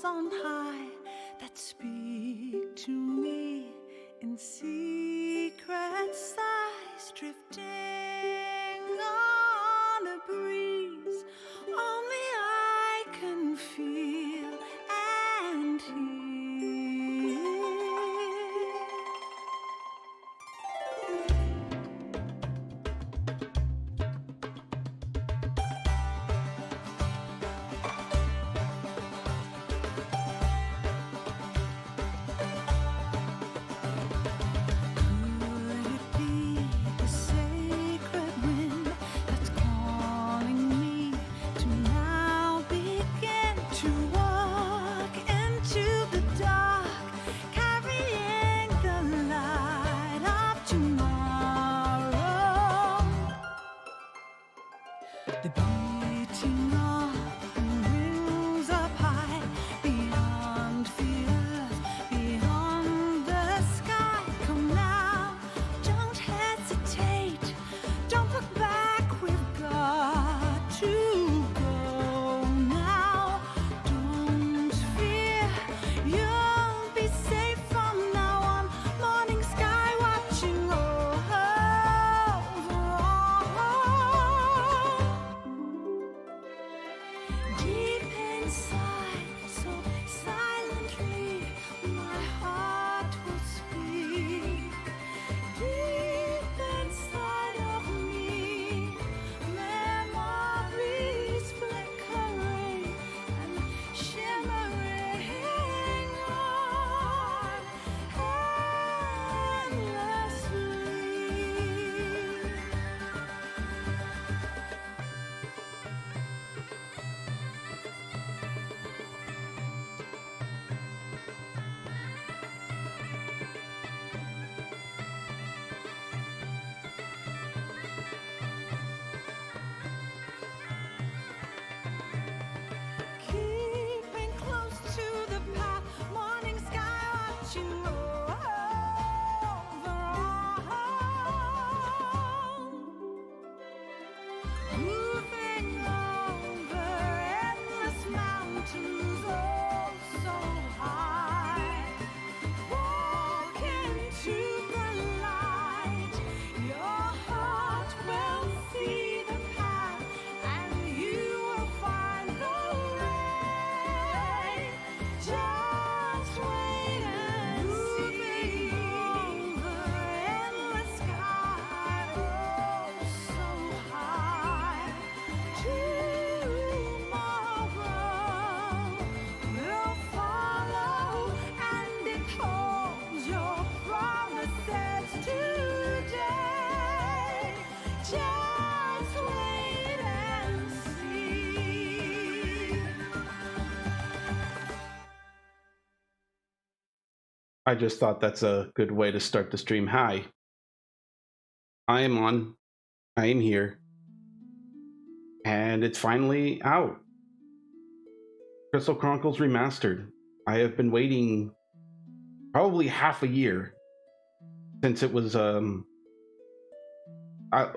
on high that speak to me in secret sighs, drifting on a breeze. Only I can feel and hear. Could it be the sacred wind that's calling me to now begin to walk into the dark, carrying the light of tomorrow? The beating of the wings up high, beyond the earth, beyond the sky. Come now, don't hesitate, don't look back, we've got to go now. Don't fear, you'll be safe from now on. Morning sky watching over all. Deep inside, so silently, my heart will speak. Deep inside of me, memories flickering and shimmering on endlessly. Keeping close to the path, morning sky watching over all. Moving over endless mountains, oh so high. Walk into the light, your heart will see the path, and you will find the way. Just wait and see. Over endless sky, oh so high. Tomorrow will follow, and it holds your promises today. Just wait and see. I just thought that's a good way to start the stream. Hi, I am on. I am here. And it's finally out. Crystal Chronicles Remastered. I have been waiting probably half a year since it was,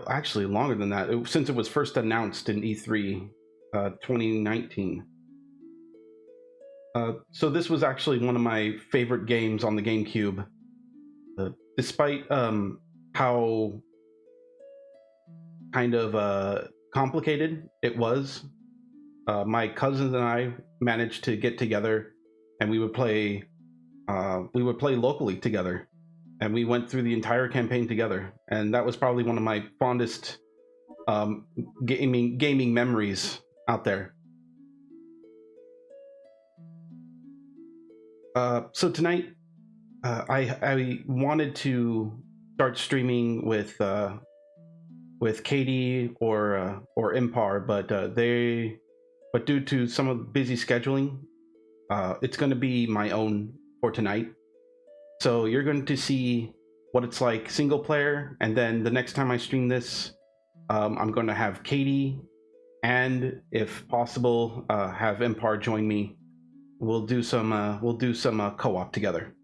actually longer than that, since it was first announced in E3 2019. So this was actually one of my favorite games on the GameCube. Despite how kind of complicated it was, my cousins and I managed to get together, and we would play locally together, and we went through the entire campaign together, and that was probably one of my fondest gaming memories out there. So tonight, I wanted to start streaming with Katie or Impar, but due to some of the busy scheduling, it's going to be my own for tonight. So you're going to see what it's like single player, and then the next time I stream this, I'm going to have Katie, and if possible, have Impar join me. We'll do some co-op together.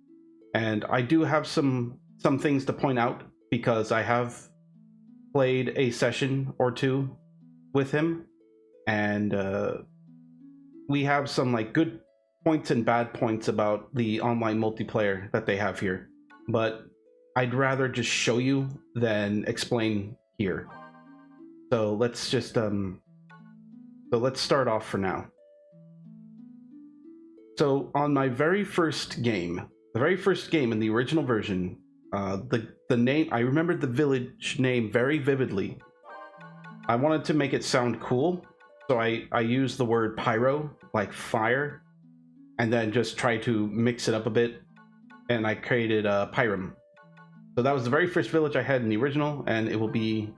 And I do have some things to point out, because I have played a session or two with him, and we have some like good points and bad points about the online multiplayer that they have here, but I'd rather just show you than explain here. So let's just let's start off for now. So on my very first game, the very first game in the original version, the name, I remembered the village name very vividly. I wanted to make it sound cool, so I used the word pyro, like fire, and then just try to mix it up a bit, and I created Pyrum. So that was the very first village I had in the original, and it will be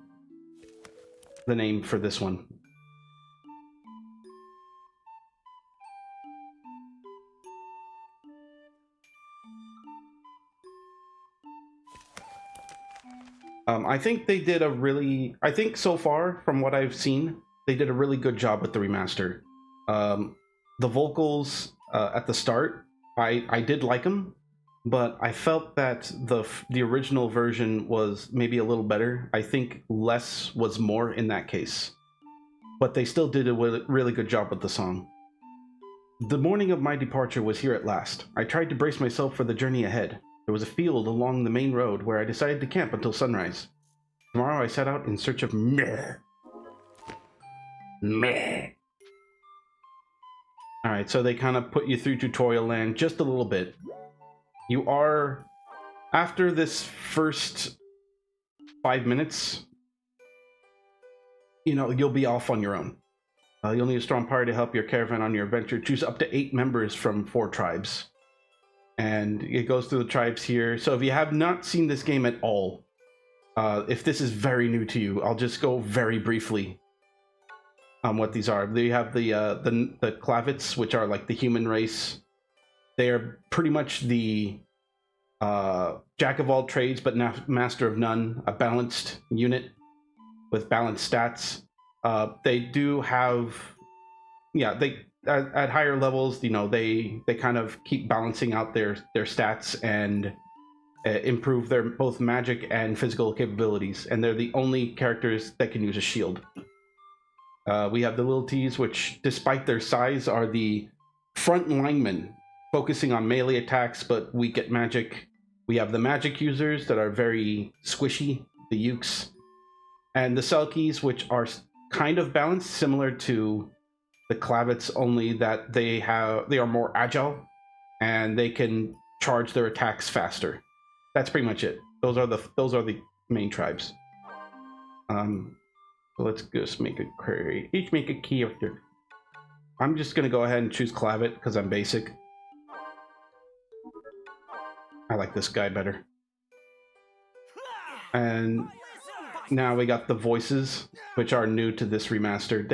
the name for this one. I think they did I think so far, from what I've seen, they did a really good job with the remaster. The vocals at the start, I did like them, but I felt that the original version was maybe a little better. I think less was more in that case. But they still did a really good job with the song. The morning of my departure was here at last. I tried to brace myself for the journey ahead. There was a field along the main road where I decided to camp until sunrise. Tomorrow I set out in search of meh. Alright, so they kind of put you through tutorial land just a little bit. You are, after this first 5 minutes, you know, you'll be off on your own. You'll need a strong party to help your caravan on your adventure. Choose up to 8 members from 4 tribes. And it goes through the tribes here. So if you have not seen this game at all, if this is very new to you, I'll just go very briefly on what these are. They have the Clavits, which are like the human race. They are pretty much the jack of all trades, but master of none. A balanced unit with balanced stats. They do have, yeah, they at higher levels, you know, they kind of keep balancing out their stats and improve their both magic and physical capabilities, and they're the only characters that can use a shield. We have the Little T's, which, despite their size, are the front linemen, focusing on melee attacks but weak at magic. We have the magic users that are very squishy, the Ukes, and the Selkies, which are kind of balanced, similar to the Clavits, only that they are more agile and they can charge their attacks faster. That's pretty much it. Those are the main tribes. So let's just make a query. Each make a character. I'm just gonna go ahead and choose Clavit because I'm basic. I like this guy better. And now we got the voices, which are new to this remaster.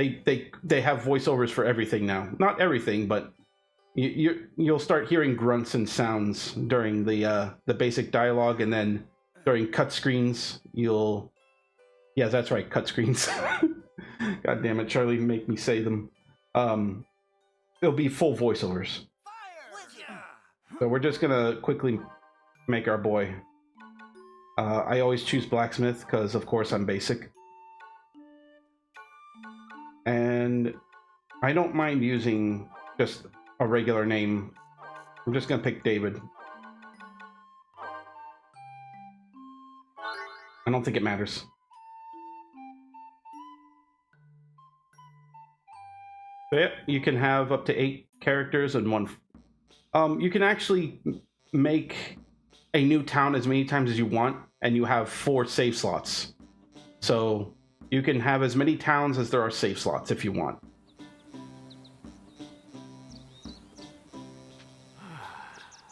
They have voiceovers for everything now. Not everything, but you'll start hearing grunts and sounds during the basic dialogue, and then during cut screens you'll, yeah, that's right, cut screens. God damn it, Charlie, make me say them. It'll be full voiceovers. So we're just gonna quickly make our boy. I always choose blacksmith because, of course, I'm basic. And I don't mind using just a regular name. I'm just gonna pick David. I don't think it matters. But yeah, you can have up to 8 characters in one. You can actually make a new town as many times as you want, and you have 4 save slots. So you can have as many towns as there are save slots if you want.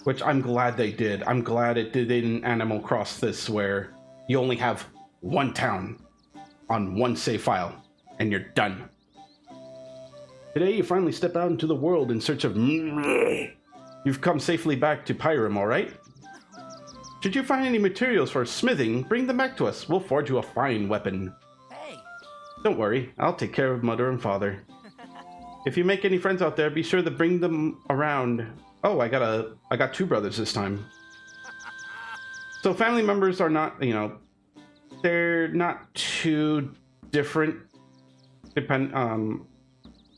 Which I'm glad they did. I'm glad they didn't Animal Cross this, where you only have 1 town on 1 save file, and you're done. Today you finally step out into the world in search of... You've come safely back to Pyrum, alright? Should you find any materials for smithing, bring them back to us. We'll forge you a fine weapon. Hey. Don't worry, I'll take care of Mother and Father. If you make any friends out there, be sure to bring them around. Oh, I got 2 brothers this time. So family members are not, you know, they're not too different.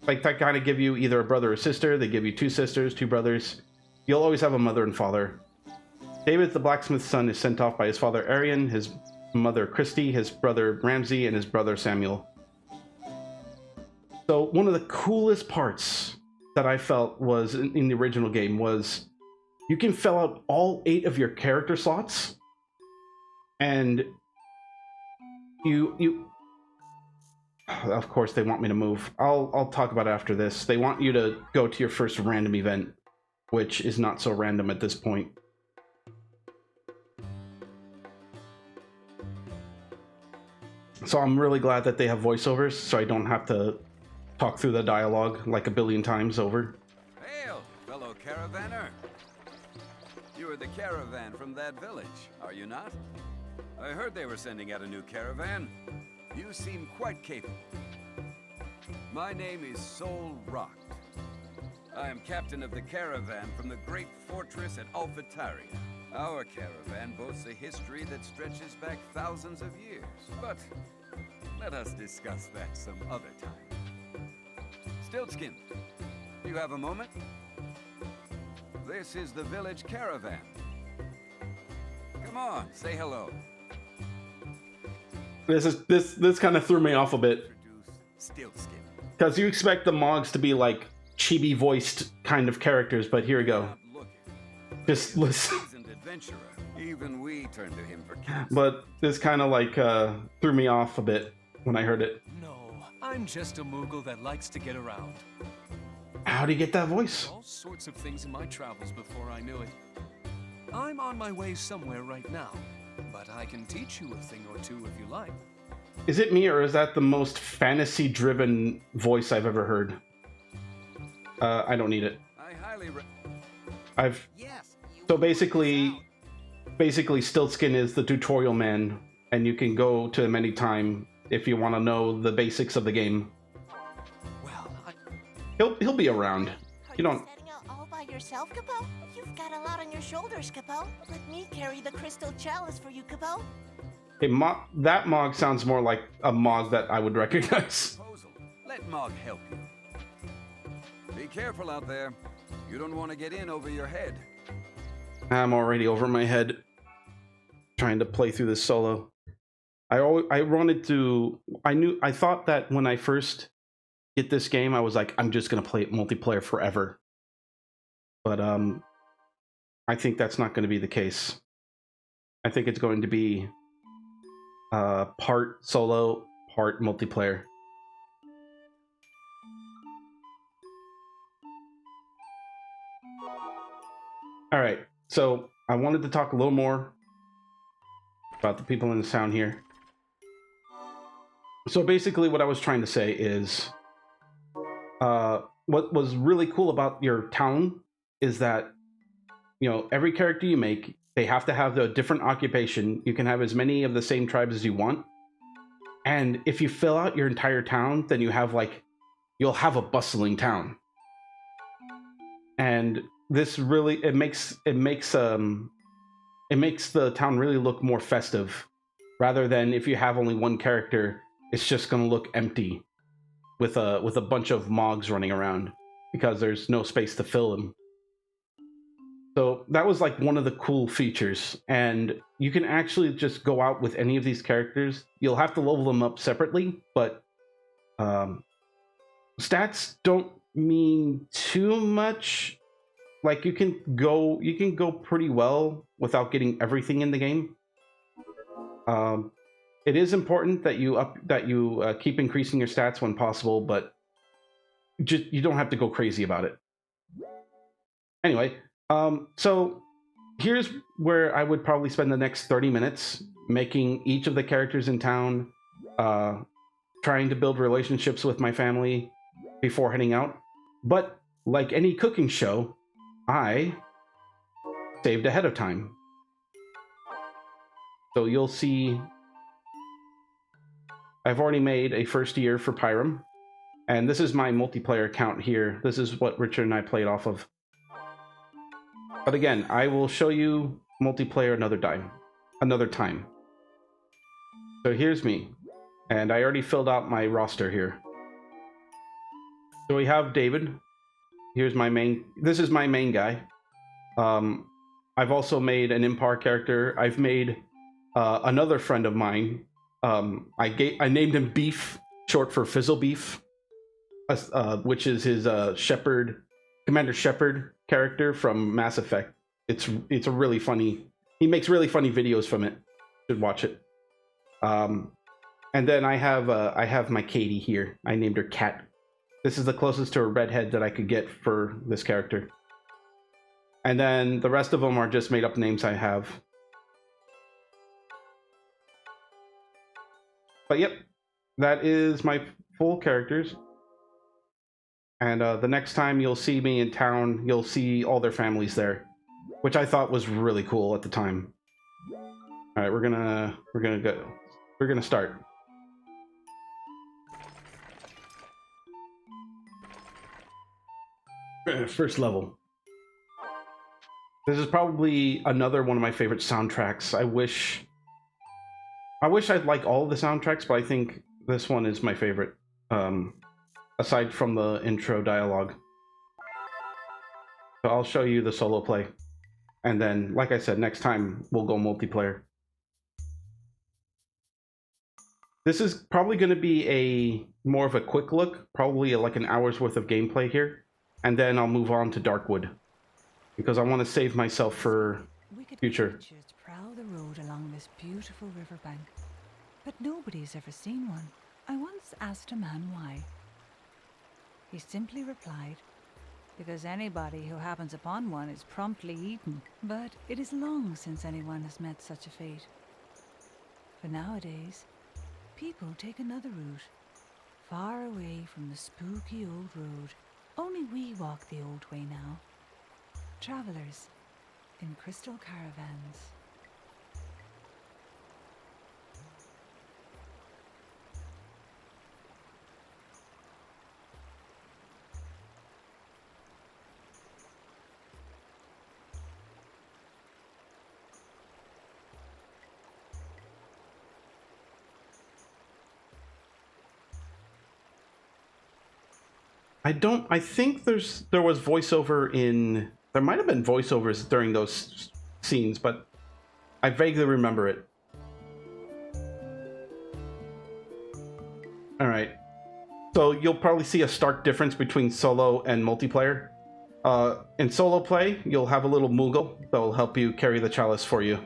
like that kind of give you either a brother or sister. They give you two sisters, two brothers. You'll always have a mother and father. David, the blacksmith's son, is sent off by his father Arian, his mother Christy, his brother Ramsey, and his brother Samuel. So one of the coolest parts that I felt was in the original game was you can fill out all 8 of your character slots, and you of course they want me to move. I'll talk about it after this. They want you to go to your first random event, which is not so random at this point. So I'm really glad that they have voiceovers, so I don't have to talk through the dialogue like a billion times over. Hail, fellow caravaner. You are the caravan from that village, are you not? I heard they were sending out a new caravan. You seem quite capable. My name is Sol Rock. I am captain of the caravan from the great fortress at Alphataria. Our caravan boasts a history that stretches back thousands of years, but let us discuss that some other time. Stiltskin, you have a moment? This is the village caravan. Come on, say hello. This kind of threw me off a bit, Stiltskin. because you expect the Mogs to be like chibi voiced kind of characters, but here we go. Just listen. Adventurer. Even we turn to him for counsel. But this kind of like threw me off a bit when I heard it. No, I'm just a Moogle that likes to get around. How do you get that voice? All sorts of things in my travels before I knew it. I'm on my way somewhere right now, but I can teach you a thing or two if you like. Is it me, or is that the most fantasy-driven voice I've ever heard? I don't need it. I highly Yes. So basically Stiltskin is the tutorial man, and you can go to him anytime if you want to know the basics of the game. Well, He'll be around. You don't. Setting out all by yourself, Capo? You've got a lot on your shoulders, Capo. Let me carry the crystal chalice for you, Capo. Hey, that Mog sounds more like a Mog that I would recognize. proposal. Let Mog help you. Be careful out there. You don't want to get in over your head. I'm already over my head trying to play through this solo. I wanted to. I thought that when I first get this game, I was like, I'm just gonna play it multiplayer forever. But I think that's not going to be the case. I think it's going to be part solo, part multiplayer. All right, so I wanted to talk a little more about the people in the town here. So basically what I was trying to say is what was really cool about your town is that, you know, every character you make, they have to have a different occupation. You can have as many of the same tribes as you want. And if you fill out your entire town, then you have you'll have a bustling town. And this really, it makes the town really look more festive, rather than if you have only one character, it's just going to look empty with a bunch of Mogs running around because there's no space to fill them. So that was like one of the cool features, and you can actually just go out with any of these characters. You'll have to level them up separately, but stats don't mean too much. Like you can go pretty well without getting everything in the game. It is important that you keep increasing your stats when possible, but you don't have to go crazy about it. Anyway, so here's where I would probably spend the next 30 minutes making each of the characters in town, trying to build relationships with my family before heading out. But like any cooking show, I saved ahead of time. So you'll see I've already made a first year for Pyram, and this is my multiplayer account here. This is what Richard and I played off of. But again, I will show you multiplayer another time. So here's me, and I already filled out my roster here. So we have David. Here's my main. This is my main guy. I've also made an Impar character. I've made another friend of mine. I named him Beef, short for Fizzle Beef, which is his Shepard, Commander Shepard character from Mass Effect. It's a really funny. He makes really funny videos from it. You should watch it. And then I have my Katie here. I named her Cat. This is the closest to a redhead that I could get for this character. And then the rest of them are just made up names I have. But yep, that is my full characters. And the next time you'll see me in town, you'll see all their families there, which I thought was really cool at the time. All right, we're gonna start. First level. This is probably another one of my favorite soundtracks. I wish I'd like all of the soundtracks, but I think this one is my favorite. Aside from the intro dialogue. So I'll show you the solo play. And then, like I said, next time we'll go multiplayer. This is probably going to be a more of a quick look, probably like an hour's worth of gameplay here. And then I'll move on to Darkwood, because I want to save myself for future. Creatures prowl the road along this beautiful riverbank, but nobody's ever seen one. I once asked a man why. He simply replied, because anybody who happens upon one is promptly eaten. But it is long since anyone has met such a fate. For nowadays, people take another route, far away from the spooky old road. Only we walk the old way now. Travelers in crystal caravans. I think there was voiceover in, there might have been voiceovers during those scenes, but I vaguely remember it. All right, so you'll probably see a stark difference between solo and multiplayer. In solo play, you'll have a little Moogle that will help you carry the chalice for you.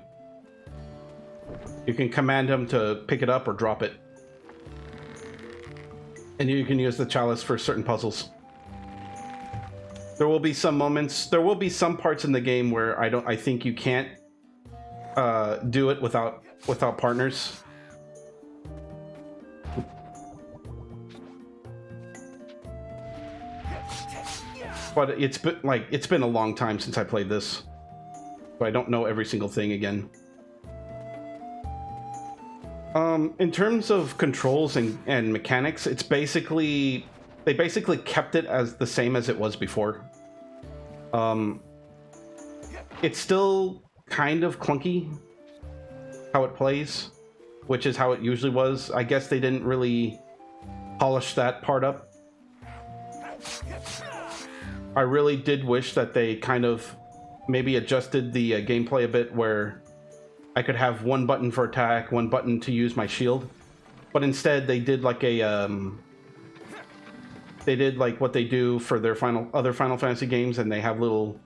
You can command him to pick it up or drop it. And you can use the chalice for certain puzzles. There will be some moments, there will be some parts in the game where I think you can't do it without partners. But it's been a long time since I played this, so I don't know every single thing again. In terms of controls and mechanics, it's basically, they basically kept it as the same as it was before. It's still kind of clunky how it plays, which is how it usually was. I guess they didn't really polish that part up. I really did wish that they kind of maybe adjusted the gameplay a bit, where I could have one button for attack, one button to use my shield, but instead they did like a they did like what they do for their other Final Fantasy games, and they have little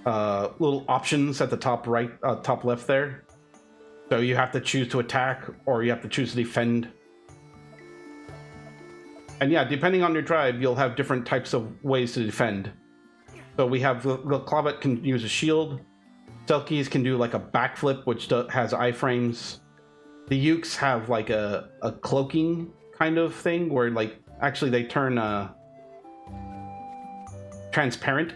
options at the top right, top left there. So you have to choose to attack or you have to choose to defend. And yeah, depending on your tribe, you'll have different types of ways to defend. So we have the Clavet can use a shield. Selkies can do like a backflip, which has iframes. The Ukes have like a cloaking kind of thing, where like actually they turn transparent,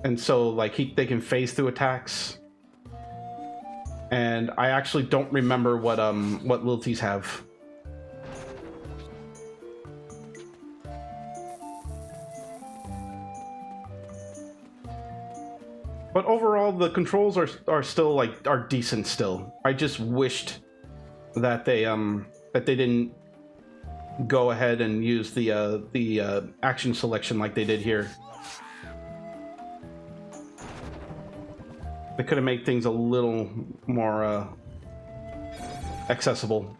and so like they can phase through attacks. And I actually don't remember what Lilties have. But overall, the controls are still are decent still. I just wished that they didn't go ahead and use the action selection like they did here. They could have made things a little more accessible.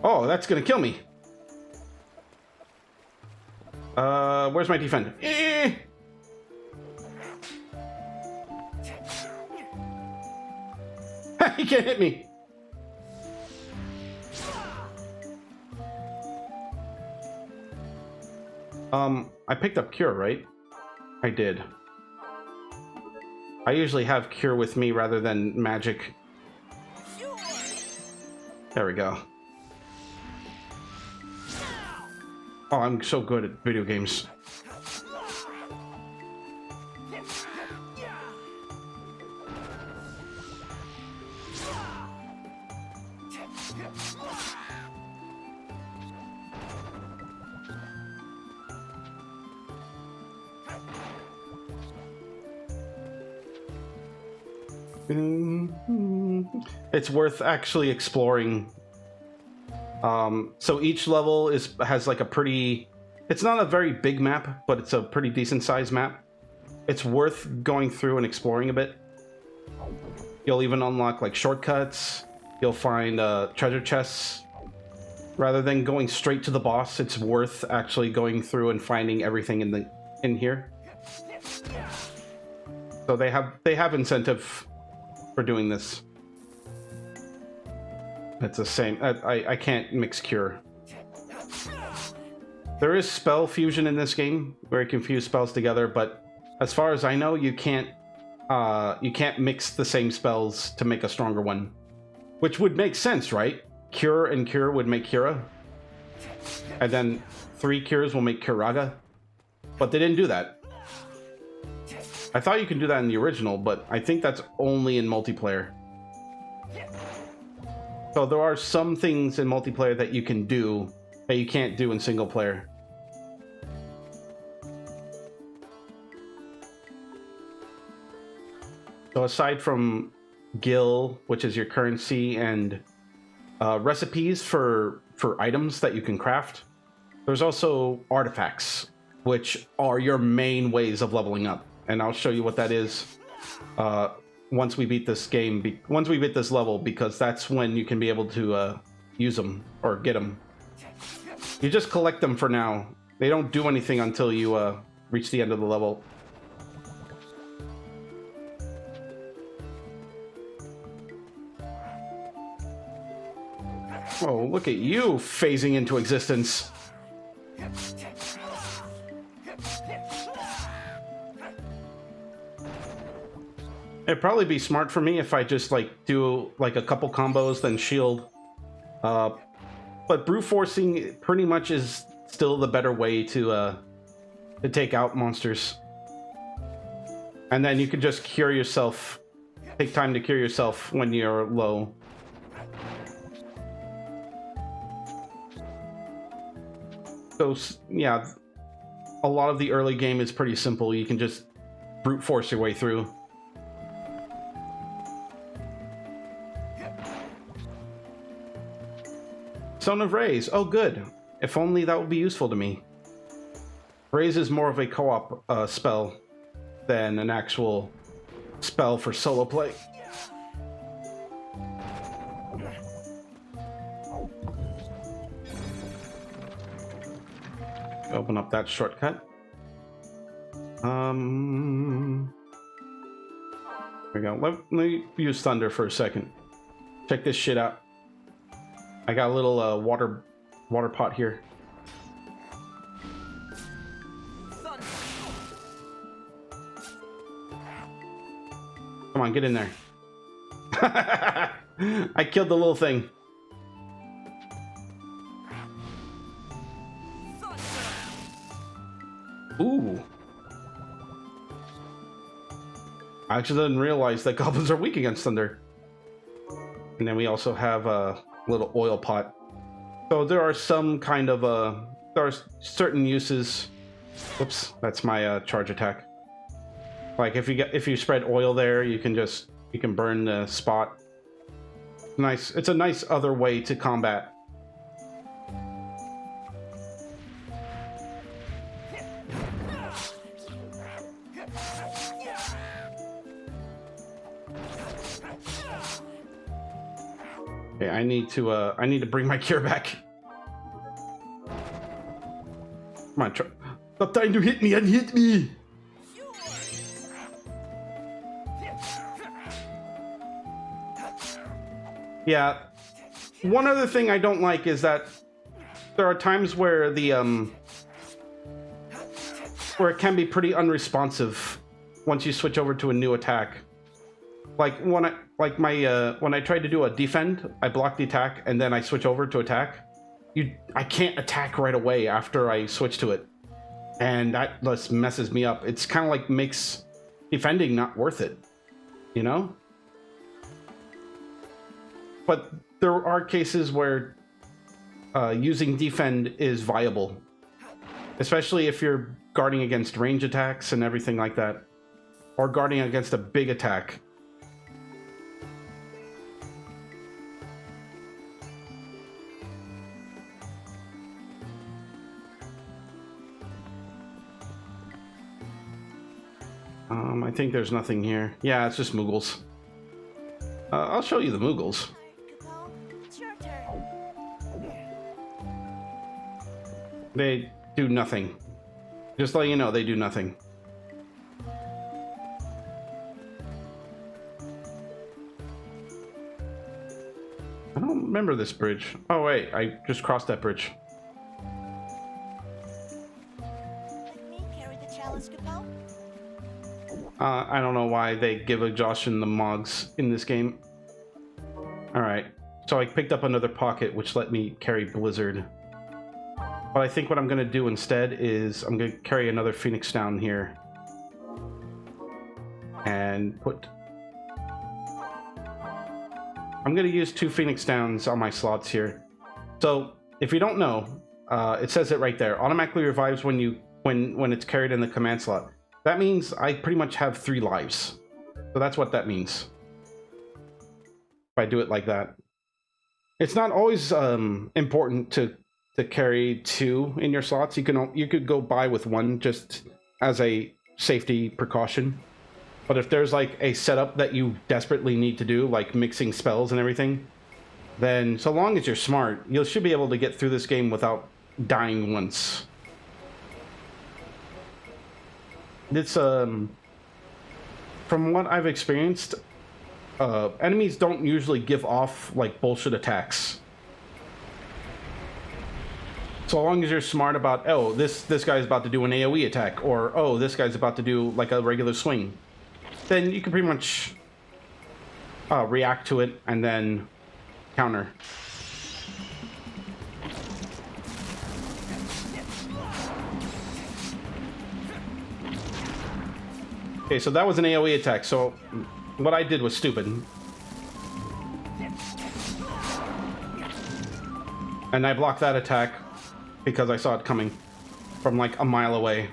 Oh, that's gonna kill me. Where's my defend? Eh! He can't hit me. I picked up Cure, right? I did. I usually have Cure with me rather than Magic. There we go. Oh, I'm so good at video games. It's worth actually exploring. So each level has like a pretty... It's not a very big map, but it's a pretty decent sized map. It's worth going through and exploring a bit. You'll even unlock like shortcuts. You'll find treasure chests. Rather than going straight to the boss, it's worth actually going through and finding everything in here. So they have incentive for doing this. It's the same. I can't mix Cure. There is spell fusion in this game, where you can fuse spells together, but as far as I know, you can't mix the same spells to make a stronger one. Which would make sense, right? Cure and Cure would make Cura. And then 3 Cures will make Curaga. But they didn't do that. I thought you could do that in the original, but I think that's only in multiplayer. So there are some things in multiplayer that you can do that you can't do in single player. So aside from Gil, which is your currency, and recipes for items that you can craft, there's also artifacts, which are your main ways of leveling up. And I'll show you what that is once we beat this game, once we beat this level, because that's when you can be able to use them or get them. You just collect them for now. They don't do anything until you reach the end of the level. Oh, look at you phasing into existence. It'd probably be smart for me if I just like do like a couple combos, then shield. But brute forcing pretty much is still the better way to take out monsters. And then you can just cure yourself. Take time to cure yourself when you're low. So yeah, a lot of the early game is pretty simple. You can just brute force your way through. Stone of Raise. Oh, good. If only that would be useful to me. Raise is more of a co-op spell than an actual spell for solo play. Open up that shortcut. There we go. Let me use Thunder for a second. Check this shit out. I got a little water pot here. Come on, get in there. I killed the little thing. Ooh. I actually didn't realize that goblins are weak against thunder. And then we also have a little oil pot. So there are some kind of there are certain uses. Whoops, that's my charge attack. Like if you spread oil there, you can burn the spot. Nice. It's a nice other way to combat. Okay, I need to bring my cure back. Come on, stop trying to hit me and hit me. Yeah. One other thing I don't like is that there are times where where it can be pretty unresponsive once you switch over to a new attack. Like when I tried to do a defend, I block the attack and then I switch over to attack. I can't attack right away after I switch to it, and that just messes me up. It's kind of like makes defending not worth it, you know? But there are cases where using defend is viable, especially if you're guarding against range attacks and everything like that, or guarding against a big attack. I think there's nothing here. Yeah, it's just Moogles. I'll show you the Moogles. Capo, it's your turn. They do nothing. Just letting you know, they do nothing. I don't remember this bridge. Oh wait, I just crossed that bridge. Let me carry the chalice, Capo. I don't know why they give exhaustion the mogs in this game. Alright, so I picked up another pocket which let me carry Blizzard. But I think what I'm going to do instead is I'm going to carry another Phoenix down here. And put... I'm going to use 2 Phoenix Downs on my slots here. So, if you don't know, it says it right there. Automatically revives when it's carried in the command slot. That means I pretty much have 3 lives. So that's what that means. If I do it like that. It's not always important to carry 2 in your slots. You could go by with 1 just as a safety precaution. But if there's like a setup that you desperately need to do, like mixing spells and everything, then so long as you're smart, you should be able to get through this game without dying once. It's from what I've experienced, enemies don't usually give off like bullshit attacks. So long as you're smart about, oh, this guy's about to do an AoE attack, or oh, this guy's about to do like a regular swing, then you can pretty much react to it and then counter. Okay, so that was an AoE attack, so what I did was stupid. And I blocked that attack because I saw it coming from like a mile away.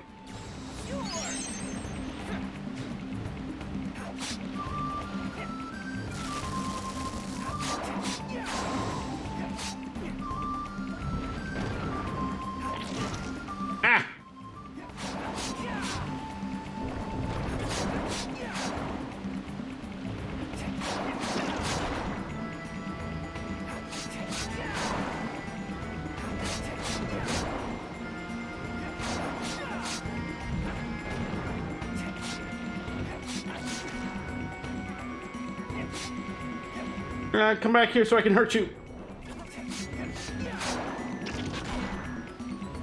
Ah! Come back here so I can hurt you.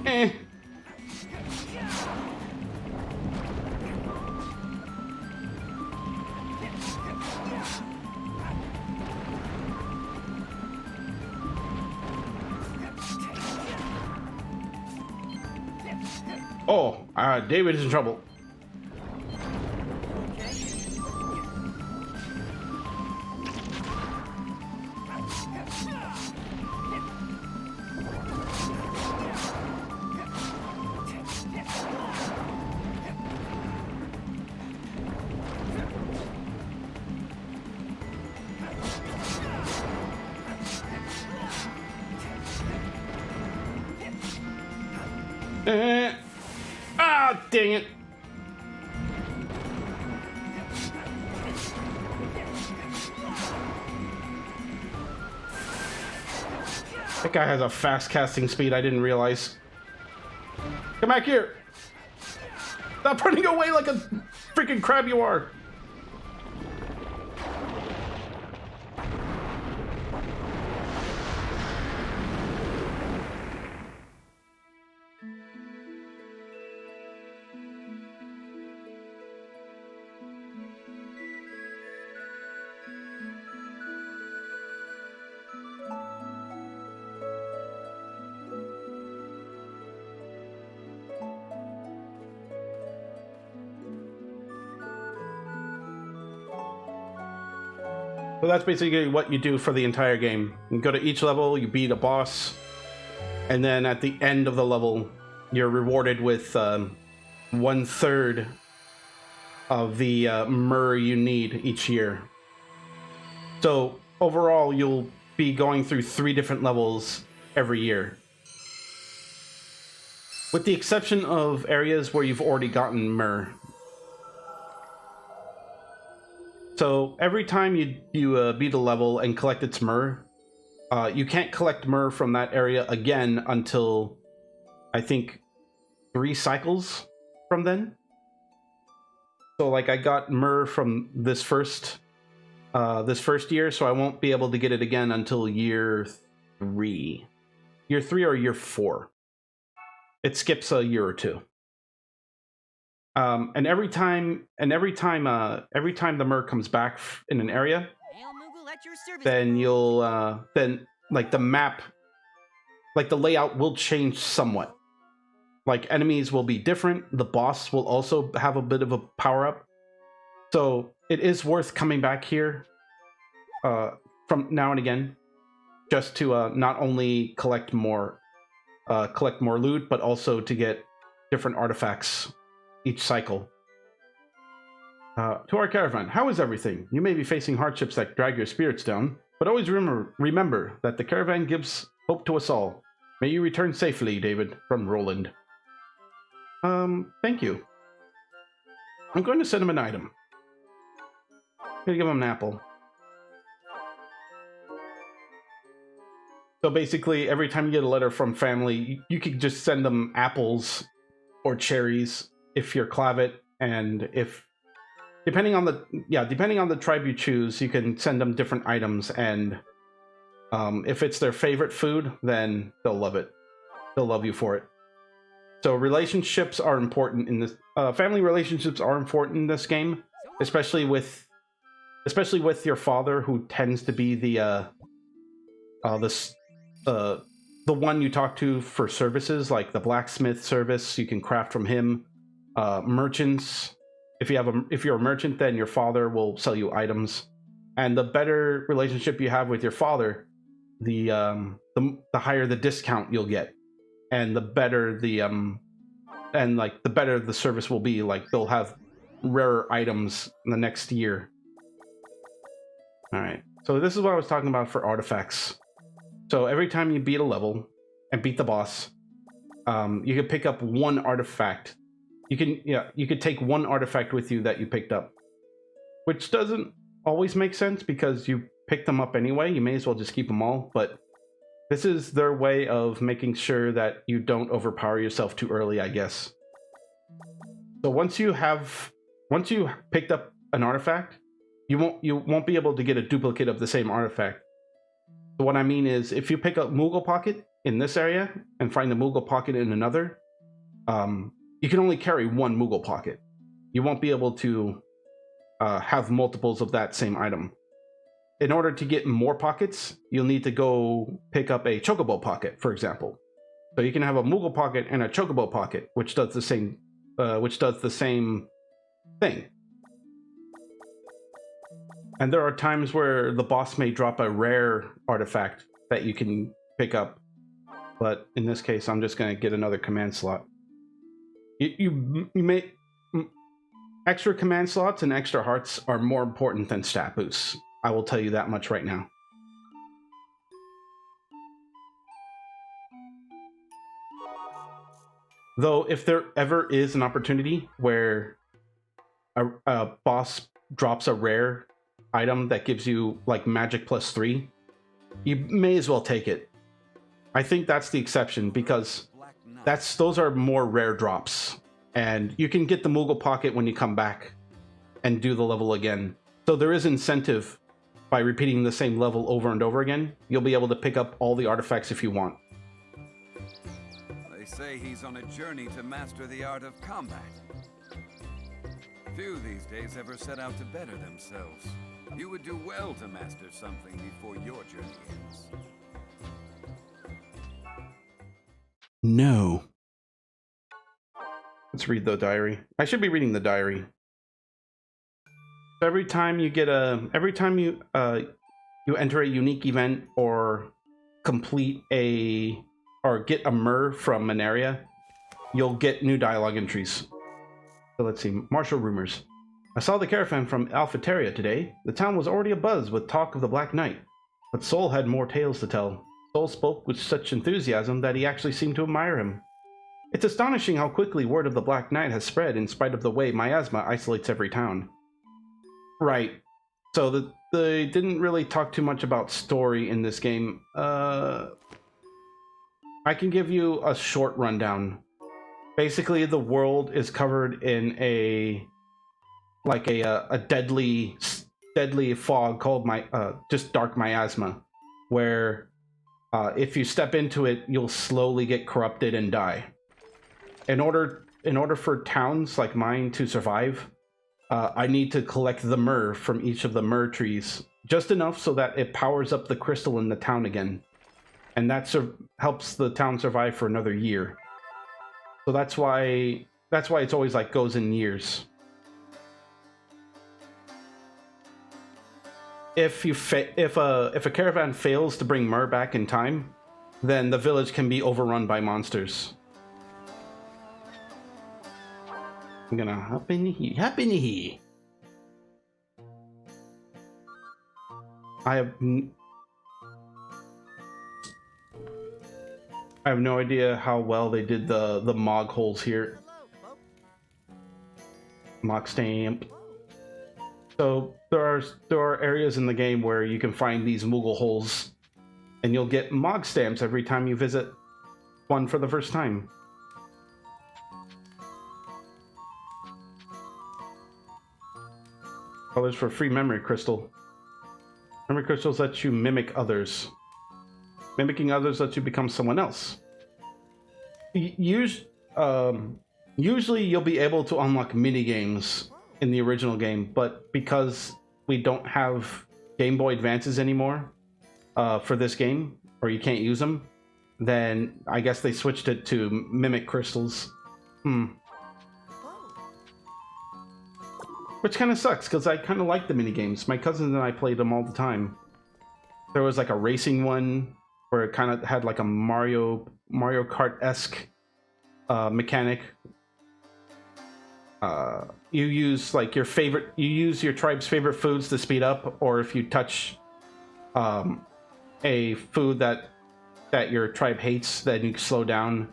Eh. Oh, David is in trouble. Ah, dang it. That guy has a fast casting speed I didn't realize. Come back here. Stop running away like a freaking crab you are. So that's basically what you do for the entire game. You go to each level, you beat a boss, and then at the end of the level, you're rewarded with 1/3 of the myrrh you need each year. So overall, you'll be going through 3 different levels every year. With the exception of areas where you've already gotten myrrh. So every time you beat a level and collect its myrrh, you can't collect myrrh from that area again until, I think, 3 cycles from then. So like I got myrrh from this first year, so I won't be able to get it again until year 3. Year 3 or year 4. It skips a year or 2. And every time the myrrh comes back in an area, then you'll then like the map, like the layout will change somewhat. Like enemies will be different. The boss will also have a bit of a power up. So it is worth coming back here from now and again, just to not only collect more loot, but also to get different artifacts each cycle. To our caravan, how is everything? You may be facing hardships that drag your spirits down, but always remember that the caravan gives hope to us all. May you return safely, David, from Roland. Thank you. I'm going to send him an item. I'm going to give him an apple. So basically, every time you get a letter from family, you could just send them apples or cherries if you're Clavet, and if depending on the tribe you choose, you can send them different items, and if it's their favorite food, then they'll love it. They'll love you for it. So relationships are important in this. Family relationships are important in this game, especially with your father, who tends to be the one you talk to for services, like the blacksmith service. You can craft from him. Merchants. If you're a merchant, then your father will sell you items. And the better relationship you have with your father, the higher the discount you'll get, and the better the better the service will be. Like they'll have rarer items in the next year. All right. So this is what I was talking about for artifacts. So every time you beat a level and beat the boss, you can pick up one artifact. You could take one artifact with you that you picked up, which doesn't always make sense because you picked them up anyway. You may as well just keep them all, but this is their way of making sure that you don't overpower yourself too early, I guess. So once you picked up an artifact, you won't be able to get a duplicate of the same artifact. So what I mean is, if you pick up Moogle Pocket in this area and find the Moogle Pocket in another, you can only carry one Moogle Pocket. You won't be able to have multiples of that same item. In order to get more pockets, you'll need to go pick up a Chocobo Pocket, for example. So you can have a Moogle Pocket and a Chocobo Pocket, which does the same thing. And there are times where the boss may drop a rare artifact that you can pick up. But in this case, I'm just going to get another command slot. You may... Extra command slots and extra hearts are more important than stat boosts. I will tell you that much right now. Though, if there ever is an opportunity where a boss drops a rare item that gives you like magic +3, you may as well take it. I think that's the exception because those are more rare drops, and you can get the Moogle Pocket when you come back and do the level again. So there is incentive by repeating the same level over and over again. You'll be able to pick up all the artifacts if you want. They say he's on a journey to master the art of combat. Few these days ever set out to better themselves. You would do well to master something before your journey ends. No. Let's read the diary. I should be reading the diary. Every time you get you enter a unique event or complete or get a myrrh from an area, you'll get new dialogue entries. So let's see. Martial rumors. I saw the caravan from Alphateria today. The town was already abuzz with talk of the Black Knight, but Sol had more tales to tell. Sol spoke with such enthusiasm that he actually seemed to admire him. It's astonishing how quickly word of the Black Knight has spread in spite of the way miasma isolates every town. Right. So they didn't really talk too much about story in this game. I can give you a short rundown. Basically, the world is covered in a deadly fog called just dark miasma, where if you step into it, you'll slowly get corrupted and die. In order for towns like mine to survive, I need to collect the myrrh from each of the myrrh trees, just enough so that it powers up the crystal in the town again, and that helps the town survive for another year. So that's why it's always like goes in years. If a caravan fails to bring myrrh back in time, then the village can be overrun by monsters. I'm gonna hop in here. I have no idea how well they did the Mog holes here. Mog stamp. So there are areas in the game where you can find these Moogle holes, and you'll get Mog stamps every time you visit one for the first time. Colors for free memory crystal. Memory crystals let you mimic others. Mimicking others lets you become someone else. Usually you'll be able to unlock mini games in the original game, but because we don't have Game Boy Advances anymore for this game, or you can't use them, then I guess they switched it to mimic crystals. Which kind of sucks, because I kind of like the mini games. My cousins and I played them all the time. There was like a racing one where it kind of had like a Mario Kart-esque mechanic. You use like you use your tribe's favorite foods to speed up, or if you touch a food that your tribe hates, then you can slow down.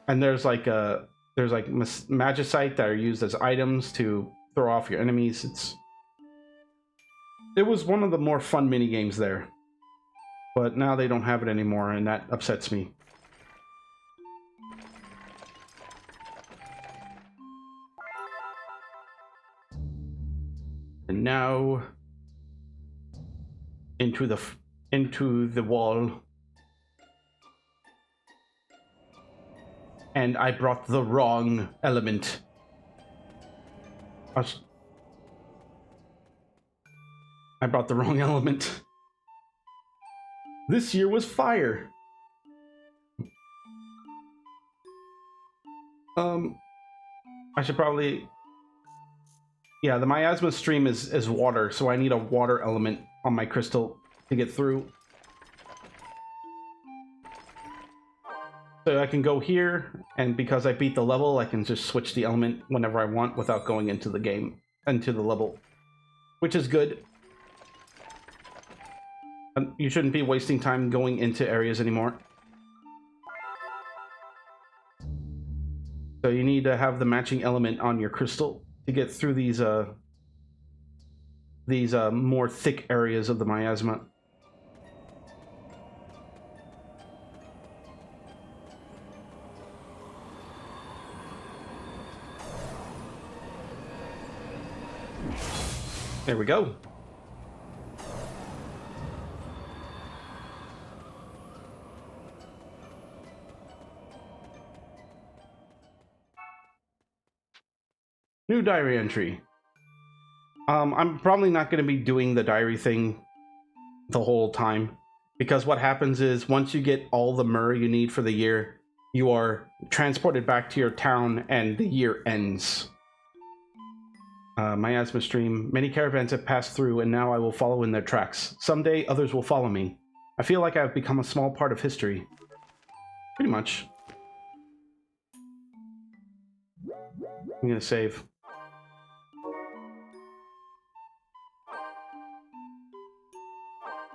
And there's magicite that are used as items to throw off your enemies. It was one of the more fun mini games there, but now they don't have it anymore, and that upsets me. And now into the wall. And I brought the wrong element. I brought the wrong element. This year was fire. I should probably... Yeah, the miasma stream is water, so I need a water element on my crystal to get through. So I can go here, and because I beat the level, I can just switch the element whenever I want without going into the game, into the level, which is good. You shouldn't be wasting time going into areas anymore. So you need to have the matching element on your crystal to get through these more thick areas of the miasma. There we go. New diary entry. I'm probably not going to be doing the diary thing the whole time, because what happens is once you get all the myrrh you need for the year, you are transported back to your town and the year ends. Miasma stream. Many caravans have passed through and now I will follow in their tracks. Someday others will follow me. I feel like I've become a small part of history. Pretty much. I'm gonna save.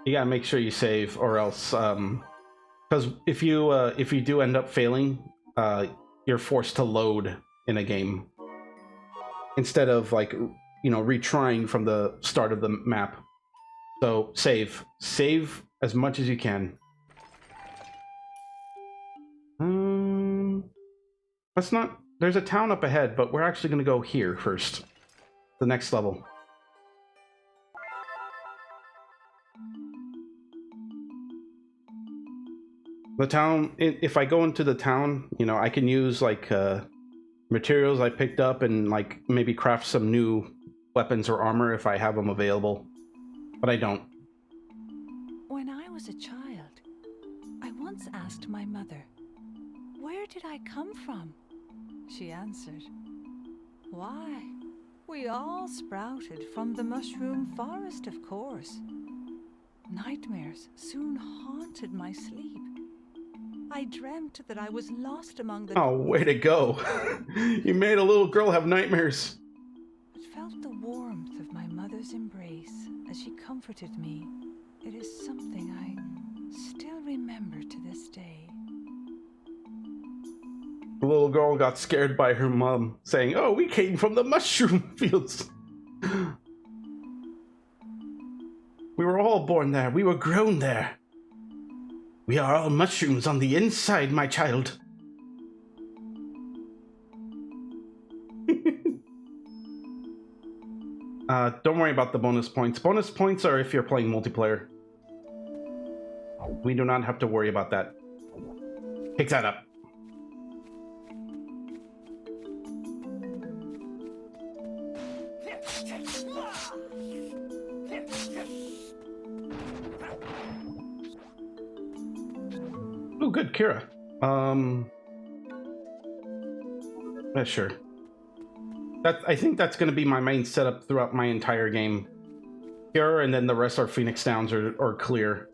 You gotta make sure you save, or else, because if you do end up failing, you're forced to load in a game instead of, like, you know, retrying from the start of the map. So save as much as you can. That's not. There's a town up ahead, but we're actually gonna go here first, the next level. The town, if I go into the town, you know, I can use, like, materials I picked up and, like, maybe craft some new weapons or armor if I have them available. But I don't. When I was a child, I once asked my mother, "Where did I come from?" She answered, "Why, we all sprouted from the mushroom forest, of course." Nightmares soon haunted my sleep. I dreamt that I was lost among the... Oh, way to go. You made a little girl have nightmares. But felt the warmth of my mother's embrace as she comforted me. It is something I still remember to this day. The little girl got scared by her mom, saying, "Oh, we came from the mushroom fields. We were all born there. We were grown there. We are all mushrooms on the inside, my child." Don't worry about the bonus points. Bonus points are if you're playing multiplayer. We do not have to worry about that. Pick that up. Oh, good, Kira. Yeah, sure. I think that's going to be my main setup throughout my entire game. Kira, and then the rest are Phoenix Downs or clear.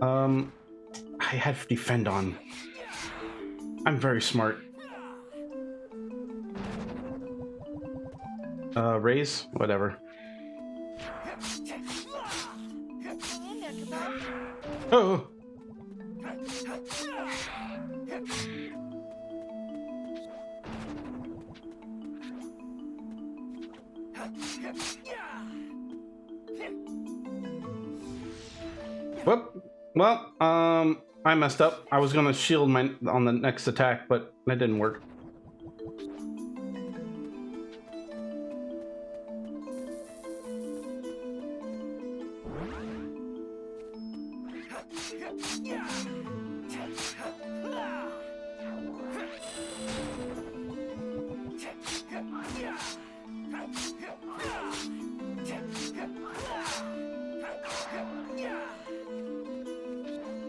I have defend on. I'm very smart. Raise? Whatever. Oh! Whoop. Well, I messed up. I was gonna shield my on the next attack, but that didn't work.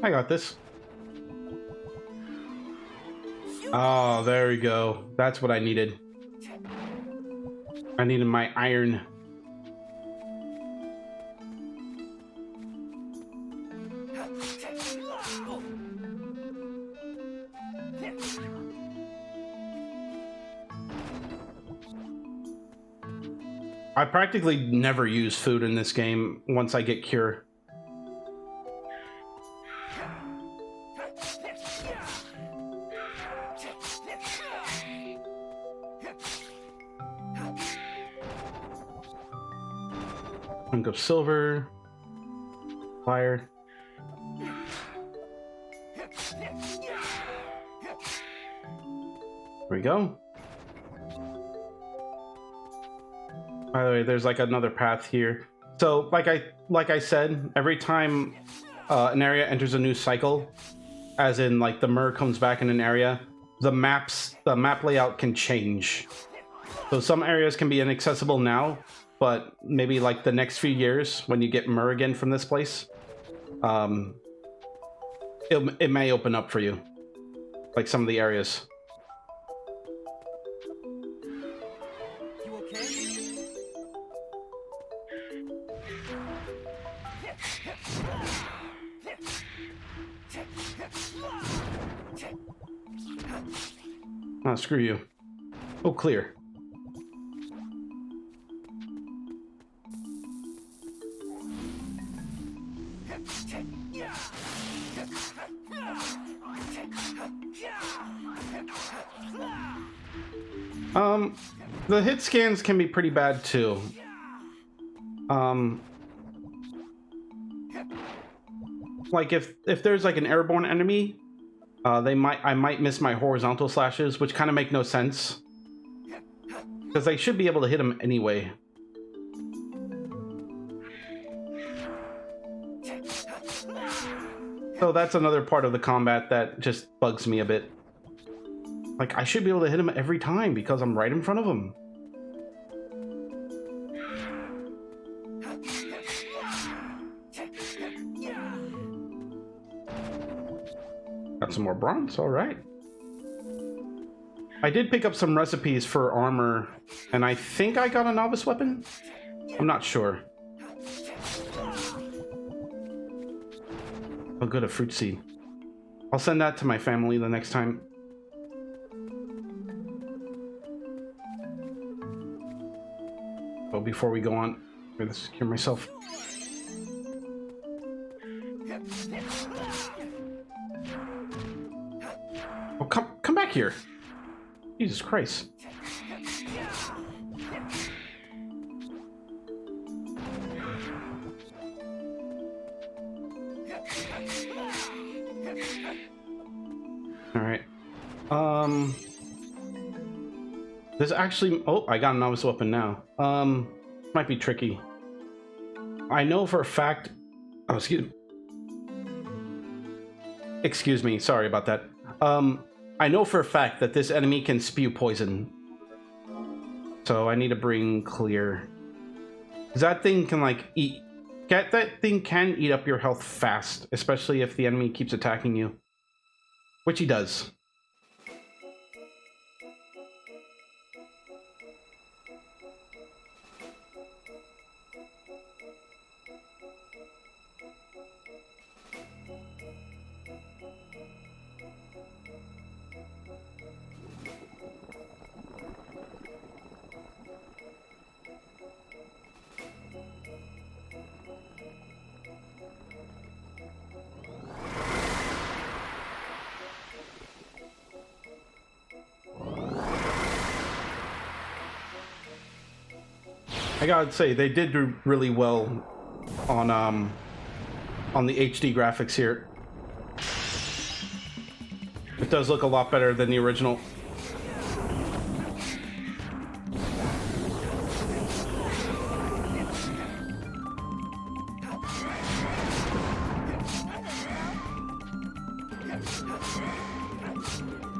I got this. Oh, there we go. That's what I needed. I needed my iron. I practically never use food in this game once I get cure. Chunk of silver. Fire. There we go. By the way, there's like another path here. So like I said, every time an area enters a new cycle, as in like the mer comes back in an area, the map layout can change. So some areas can be inaccessible now, but maybe like the next few years when you get mer again from this place, it may open up for you, like some of the areas. You okay? Ah, screw you. Oh, clear. The hit scans can be pretty bad too. Like if there's like an airborne enemy, I might miss my horizontal slashes, which kind of make no sense, because I should be able to hit them anyway. So that's another part of the combat that just bugs me a bit. Like, I should be able to hit him every time because I'm right in front of him. Got some more bronze, all right. I did pick up some recipes for armor, and I think I got a novice weapon? I'm not sure. Oh, good, a fruit seed. I'll send that to my family the next time. Oh, before we go on, I'm gonna secure myself. Oh, come back here. Jesus Christ. All right. There's actually, oh, I got a novice weapon now. Might be tricky. I know for a fact, oh, excuse me, sorry about that. I know for a fact that this enemy can spew poison. So I need to bring clear. 'Cause that thing can like that thing can eat up your health fast, especially if the enemy keeps attacking you. Which he does. I gotta say, they did do really well on the HD graphics here. It does look a lot better than the original.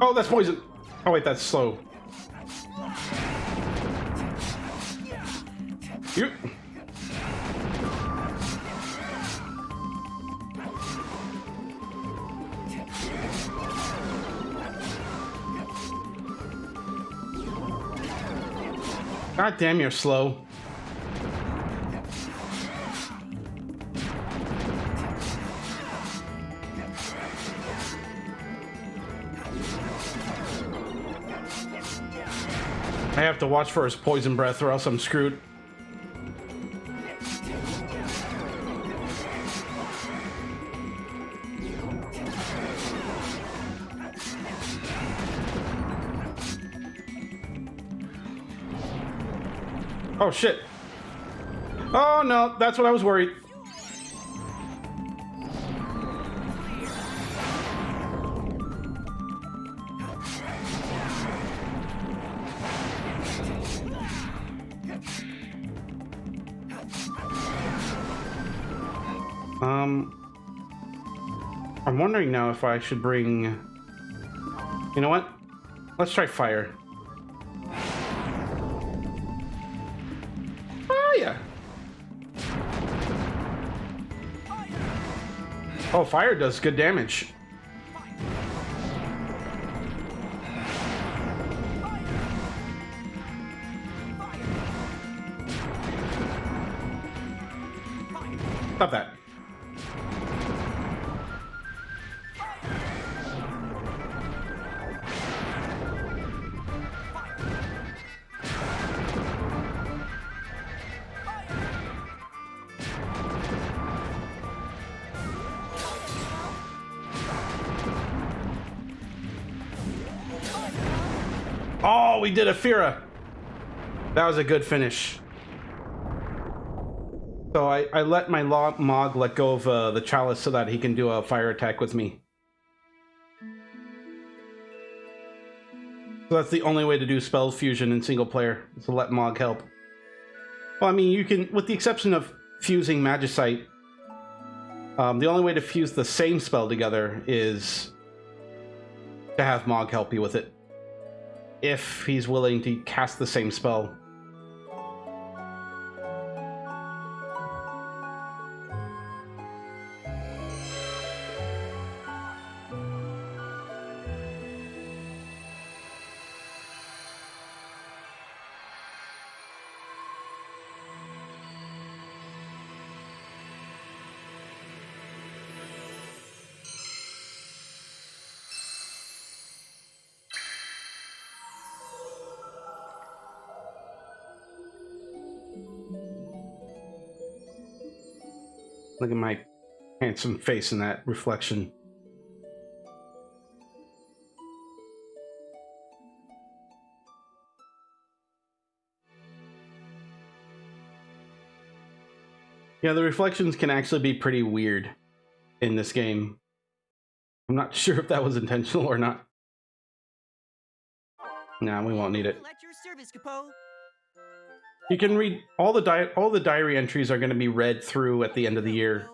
Oh, that's poison. Oh wait, that's slow. You. God damn, you're slow. I have to watch for his poison breath or else I'm screwed. Oh shit. Oh no, that's what I was worried. I'm wondering now if I should bring... You know what? Let's try fire. Oh, yeah. Oh, fire does good damage. Stop that. Oh, we did a Fira. That was a good finish. So I let my Mog let go of the Chalice so that he can do a fire attack with me. So that's the only way to do spell fusion in single player, is to let Mog help. Well, I mean, you can, with the exception of fusing Magicite, the only way to fuse the same spell together is to have Mog help you with it, if he's willing to cast the same spell. Look at my handsome face in that reflection. Yeah, the reflections can actually be pretty weird in this game. I'm not sure if that was intentional or not. Nah, we won't need it. At your service, Capo. You can read all the diary entries are going to be read through at the end of the year.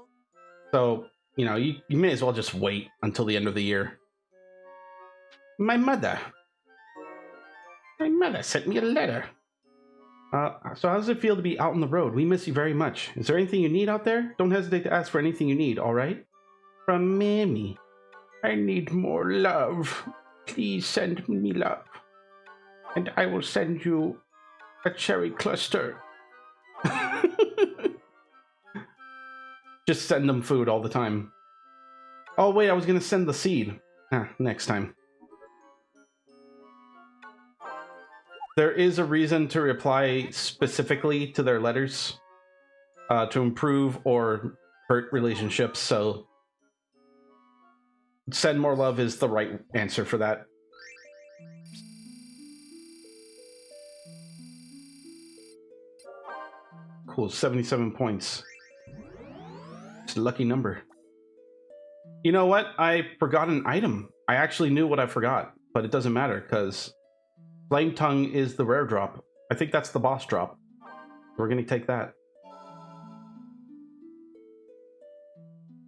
So, you know, you may as well just wait until the end of the year. My mother sent me a letter. So how does it feel to be out on the road? We miss you very much. Is there anything you need out there? Don't hesitate to ask for anything you need, all right? From Mammy. I need more love. Please send me love. And I will send you a cherry cluster. Just send them food all the time. Oh wait, I was gonna send the seed. Next time. There is a reason to reply specifically to their letters to improve or hurt relationships, so send more love is the right answer for that. Cool, 77 points. It's a lucky number. You know what? I forgot an item. I actually knew what I forgot, but it doesn't matter because Flame Tongue is the rare drop. I think that's the boss drop. We're going to take that.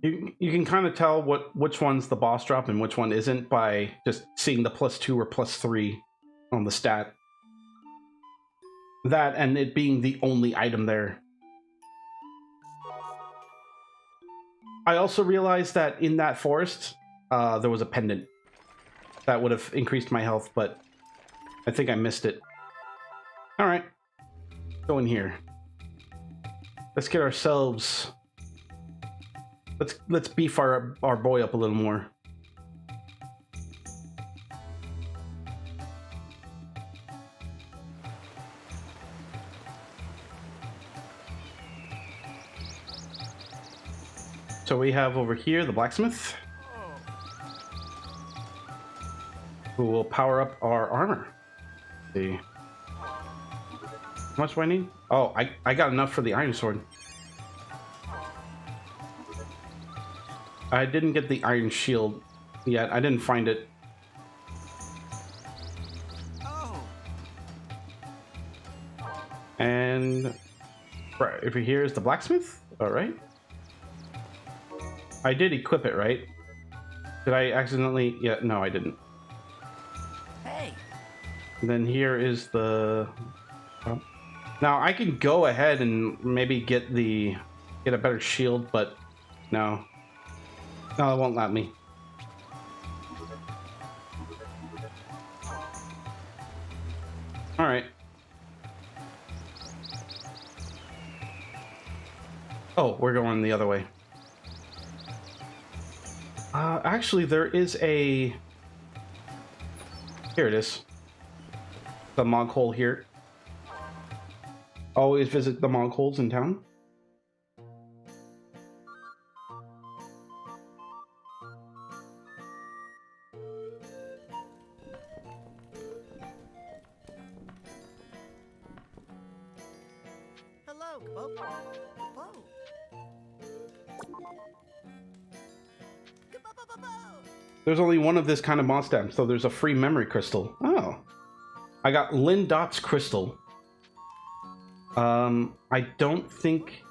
You can kind of tell which one's the boss drop and which one isn't by just seeing the +2 or +3 on the stat. That and it being the only item there. I also realized that in that forest, there was a pendant that would have increased my health, but I think I missed it. All right, go in here. Let's get ourselves. Let's beef our boy up a little more. So we have over here the blacksmith, who will power up our armor. See. How much do I need? Oh, I got enough for the iron sword. I didn't get the iron shield yet. I didn't find it. Oh, And right over here is the blacksmith. All right. I did equip it, right? Did I accidentally? Yeah, no, I didn't. Hey, And then here is the. Oh. Now I can go ahead and maybe get a better shield, but no, it won't let me. All right. Oh, we're going the other way. Actually, there is a... Here it is. The mog hole here. Always visit the mog holes in town. hello, Kapo. Kapo. Kapo. There's only one of this kind of mod stamp, so there's a free memory crystal. Oh. I got Lynn Dot's crystal. I don't think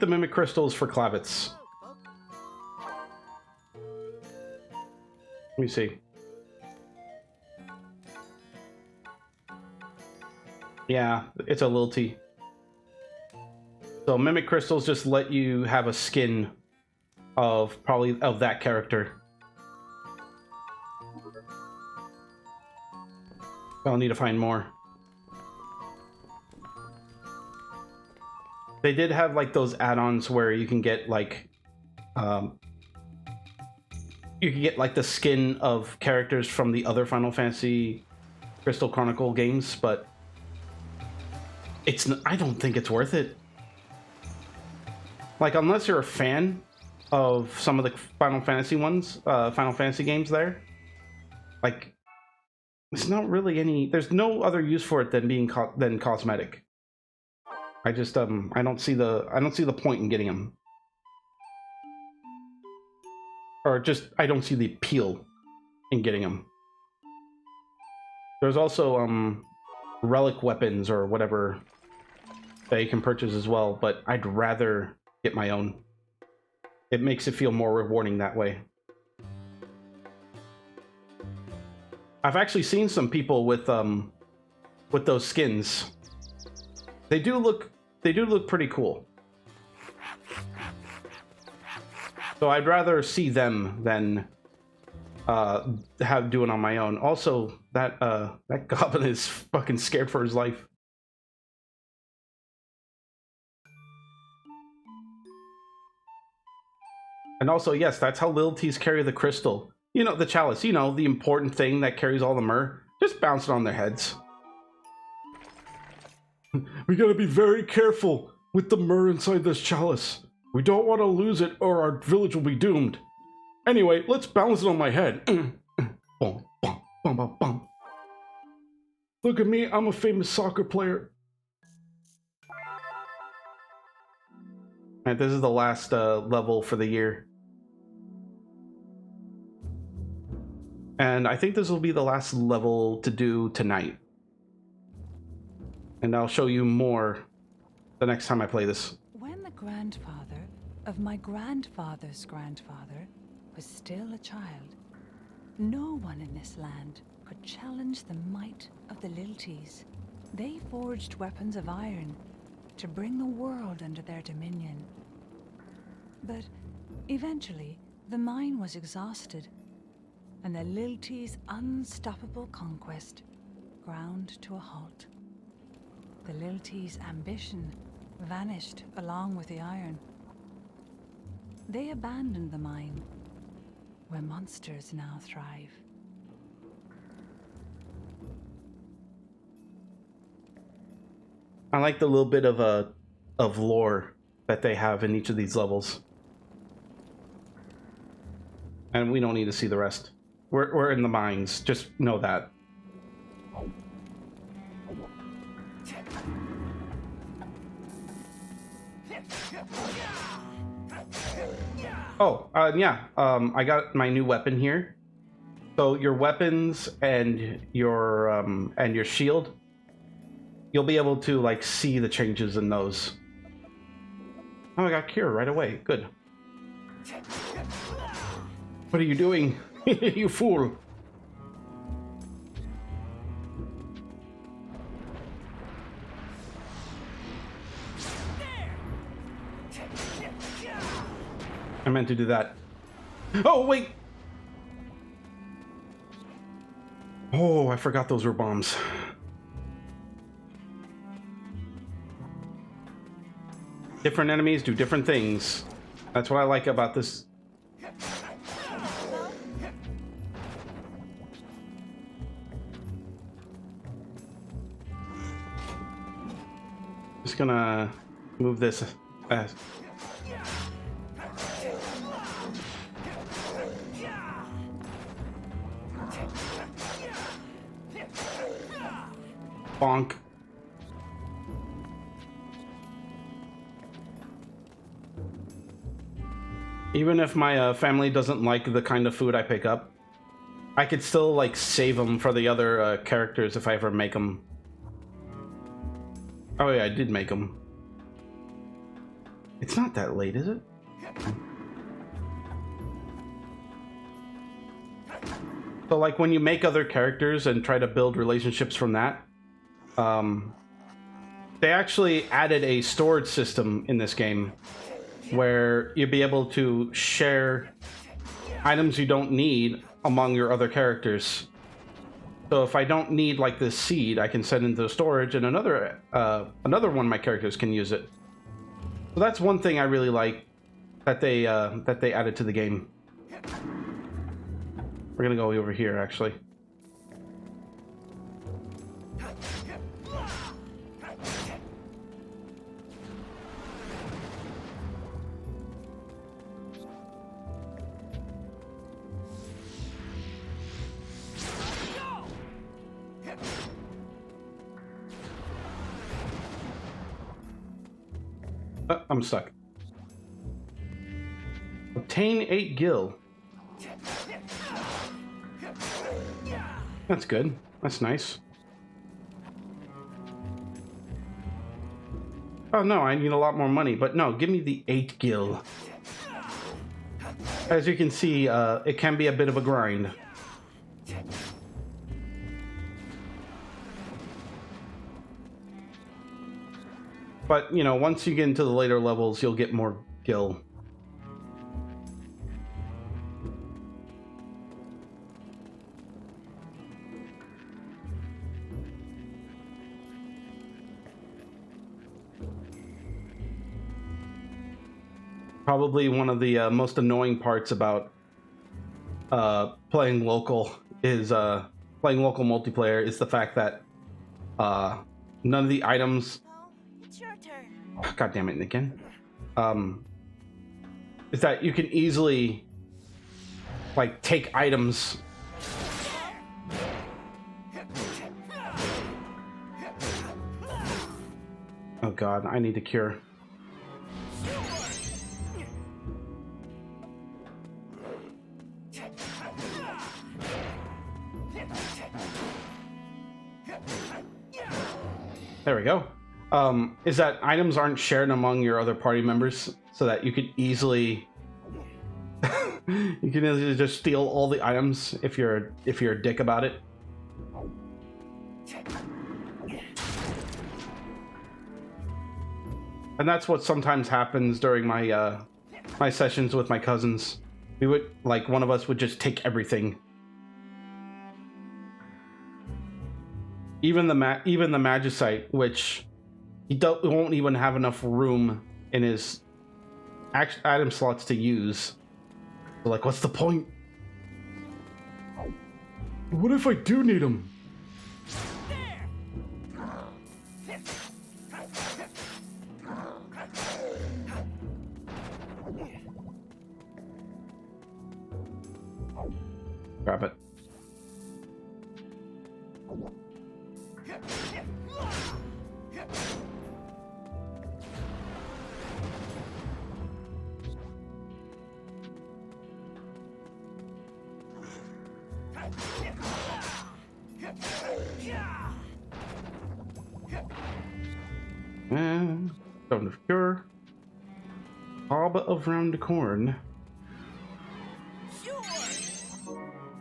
the mimic crystal is for Clavitz. Let me see. Yeah, it's a lilty. So mimic crystals just let you have a skin of that character. I'll need to find more. They did have like those add-ons where you can get like the skin of characters from the other Final Fantasy Crystal Chronicle games, but I don't think it's worth it. Like, unless you're a fan of some of the Final Fantasy Final Fantasy games there, like, it's not really there's no other use for it than cosmetic. I just I don't see the point in getting them. Or just I don't see the appeal in getting them. There's also relic weapons or whatever that you can purchase as well, but I'd rather get my own. It makes it feel more rewarding that way. I've actually seen some people with those skins. They do look pretty cool. So I'd rather see them than do it on my own. Also, that goblin is fucking scared for his life. And also, yes, that's how lilities carry the crystal. You know, the chalice, you know, the important thing that carries all the myrrh. Just bounce it on their heads. We gotta be very careful with the myrrh inside this chalice. We don't want to lose it or our village will be doomed. Anyway, let's bounce it on my head. Boom, boom, boom, boom, boom. Look at me, I'm a famous soccer player. Alright, this is the last level for the year. And I think this will be the last level to do tonight. And I'll show you more the next time I play this. When the grandfather of my grandfather's grandfather was still a child, no one in this land could challenge the might of the Lilties. They forged weapons of iron to bring the world under their dominion. But eventually, the mine was exhausted, and the Lilties' unstoppable conquest ground to a halt. The Lilties' ambition vanished along with the iron. They abandoned the mine, where monsters now thrive. I like the little bit of lore that they have in each of these levels. And we don't need to see the rest. We're in the mines, just know that. Oh, yeah. I got my new weapon here. So your weapons and your shield, you'll be able to like see the changes in those. Oh, I got cure right away. Good. What are you doing? You fool. I meant to do that. Oh, wait! Oh, I forgot those were bombs. Different enemies do different things. That's what I like about this. Just gonna move this. Bonk. Even if my family doesn't like the kind of food I pick up, I could still like save them for the other characters if I ever make them. Oh yeah, I did make them. It's not that late, is it? So like when you make other characters and try to build relationships from that, they actually added a storage system in this game where you'll be able to share items you don't need among your other characters. So if I don't need like this seed, I can send into storage, and another one of my characters can use it. So that's one thing I really like that they added to the game. We're gonna go over here actually. I'm stuck. Obtain 8 gil. That's good. That's nice. Oh no, I need a lot more money, but no, give me the 8 gil. As you can see, it can be a bit of a grind. But, you know, once you get into the later levels, you'll get more gil. Probably one of the most annoying parts about playing local multiplayer is the fact that none of the items. It's your turn. God damn it again. Is that you can easily like take items. Oh god, I need a cure. There we go. Is that items aren't shared among your other party members, so that you could easily you can easily just steal all the items if you're a dick about it. And that's what sometimes happens during my my sessions with my cousins. We would like one of us would just take everything. Even the Magicite, which he won't even have enough room in his item slots to use. So like, what's the point? What if I do need him? Grab it. And Stone of Cure. Cob of Round Corn.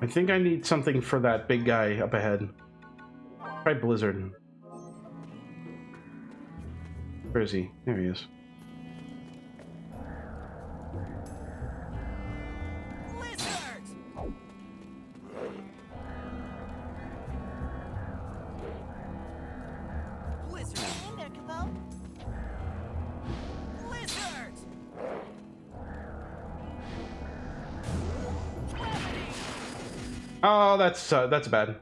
I think I need something for that big guy up ahead. Try Blizzard. Where is he? There he is. Oh, that's bad.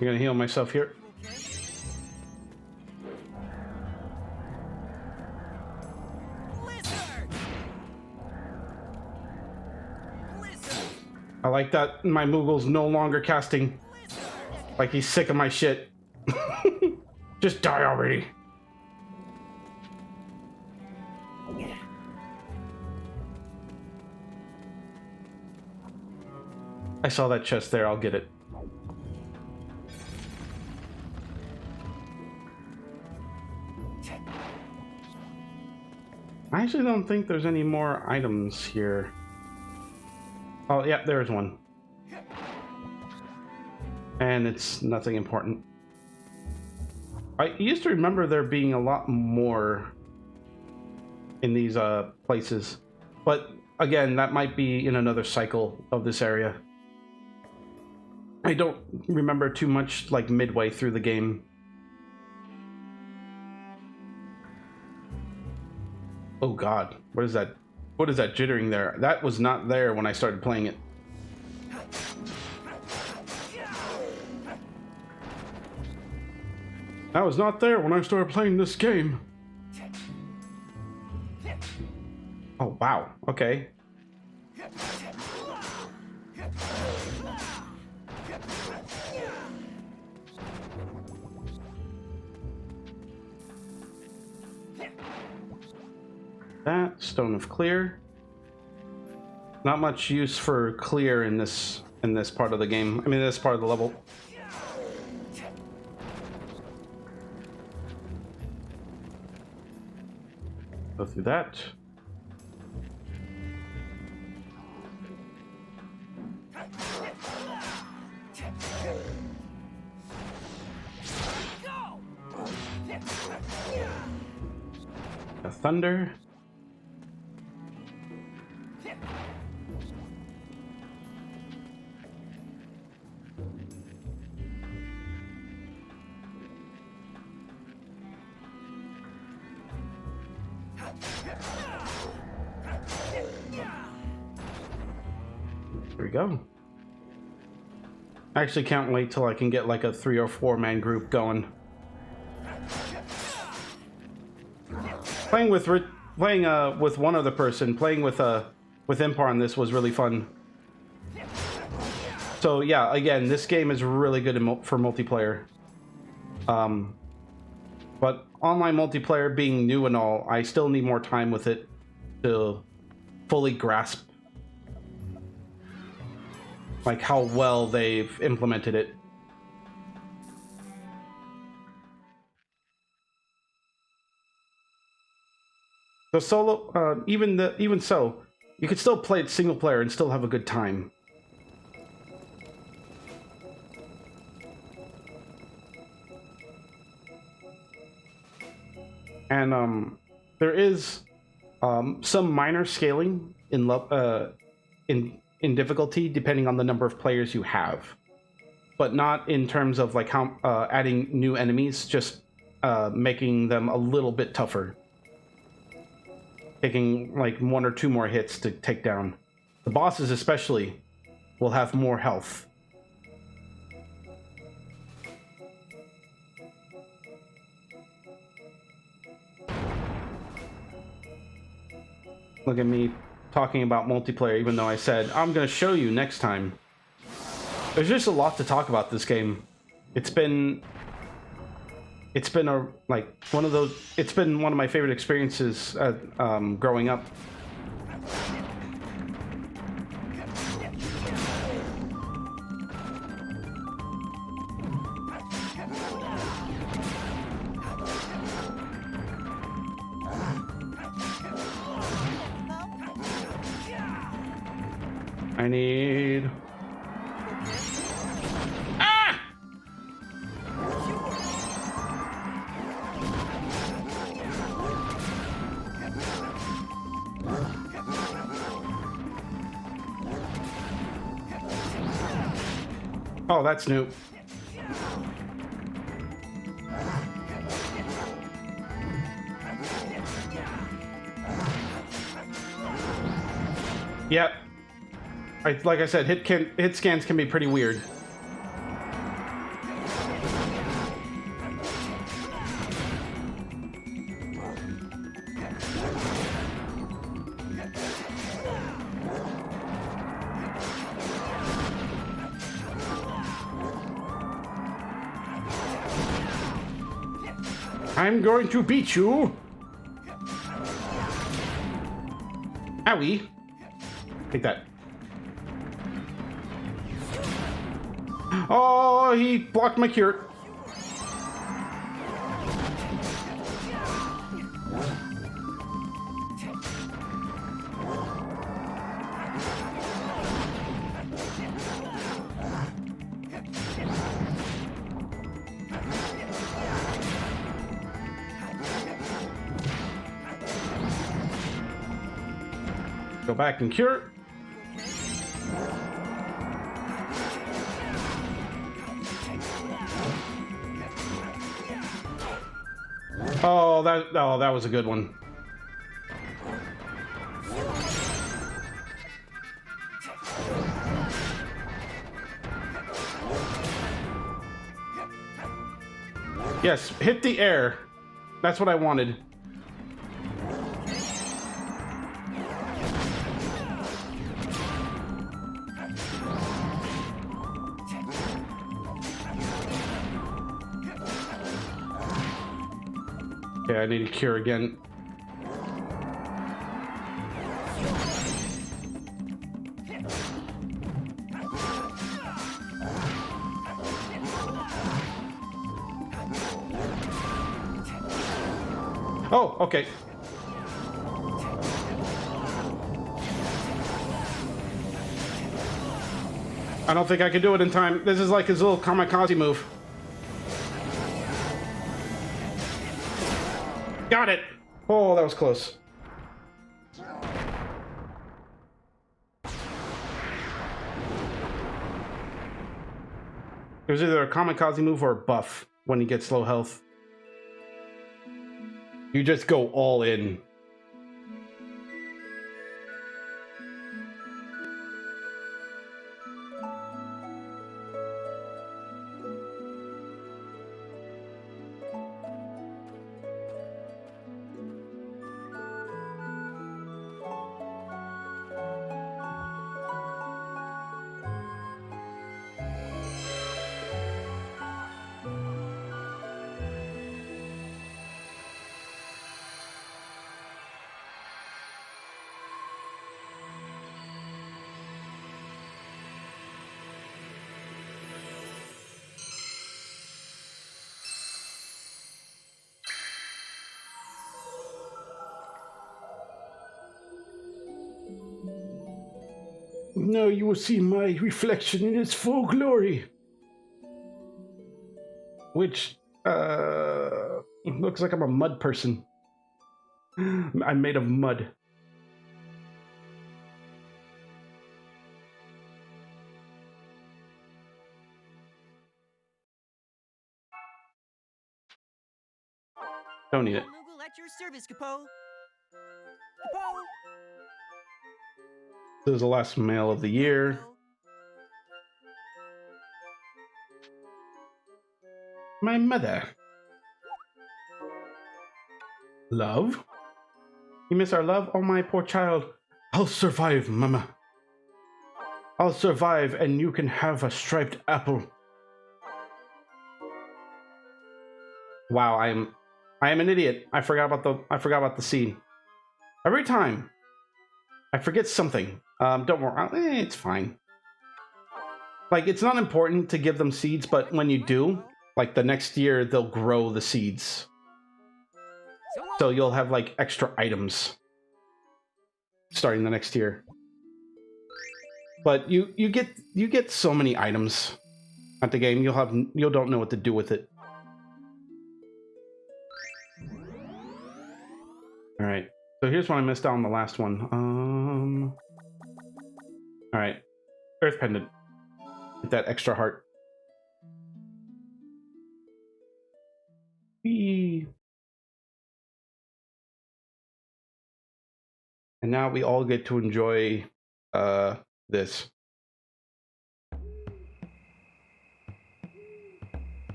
You're gonna heal myself here. I like that my Moogle's no longer casting. Like he's sick of my shit. Just die already. I saw that chest there, I'll get it. I actually don't think there's any more items here. Oh, yeah, there's one. And it's nothing important. I used to remember there being a lot more in these places. But again, that might be in another cycle of this area. I don't remember too much like midway through the game. Oh god, what is that? What is that jittering there? That was not there when I started playing it. That was not there when I started playing this game. Oh wow, okay. That Stone of Clear. Not much use for clear in this part of the game. I mean, this part of the level. Go through that. The thunder. Here we go. I actually can't wait till I can get like a 3 or 4 man group going. Playing with one other person, playing with Empire on this was really fun. So yeah, again, this game is really good for multiplayer. But online multiplayer being new and all, I still need more time with it to fully grasp like how well they've implemented it. The solo, even so, you could still play it single player and still have a good time. And there is some minor scaling in difficulty depending on the number of players you have, but not in terms of like how adding new enemies, just making them a little bit tougher, taking like 1 or 2 more hits to take down. The bosses especially will have more health. Look at me talking about multiplayer, even though I said I'm gonna show you next time. There's just a lot to talk about this game. It's been a like one of those. It's been one of my favorite experiences growing up. I need... Ah! Oh, that's new. Yep. Like I said, hit scans can be pretty weird. I'm going to beat you. Owie. Take that. Oh, he blocked my cure. Go back and cure. Oh, that was a good one. Yes, hit the air. That's what I wanted. Okay, I need to cure again. Oh, okay. I don't think I can do it in time. This is like his little kamikaze move. Got it! Oh, that was close. It was either a kamikaze move or a buff when he gets low health. You just go all in. Now you will see my reflection in its full glory. Which, looks like I'm a mud person. I'm made of mud. Don't need it. Moogle at your service, Capo. Capo. This is the last mail of the year. My mother. Love? You miss our love? Oh, my poor child. I'll survive, Mama. I'll survive, and you can have a striped apple. Wow, I am an idiot. I forgot about the seed. Every time I forget something. Don't worry, it's fine. Like, it's not important to give them seeds, but when you do, like, the next year, they'll grow the seeds. So you'll have, like, extra items starting the next year. But you get so many items at the game. You don't know what to do with it. All right. So here's what I missed out on the last one. All right. Earth pendant. Get that extra heart. Whee. And now we all get to enjoy this.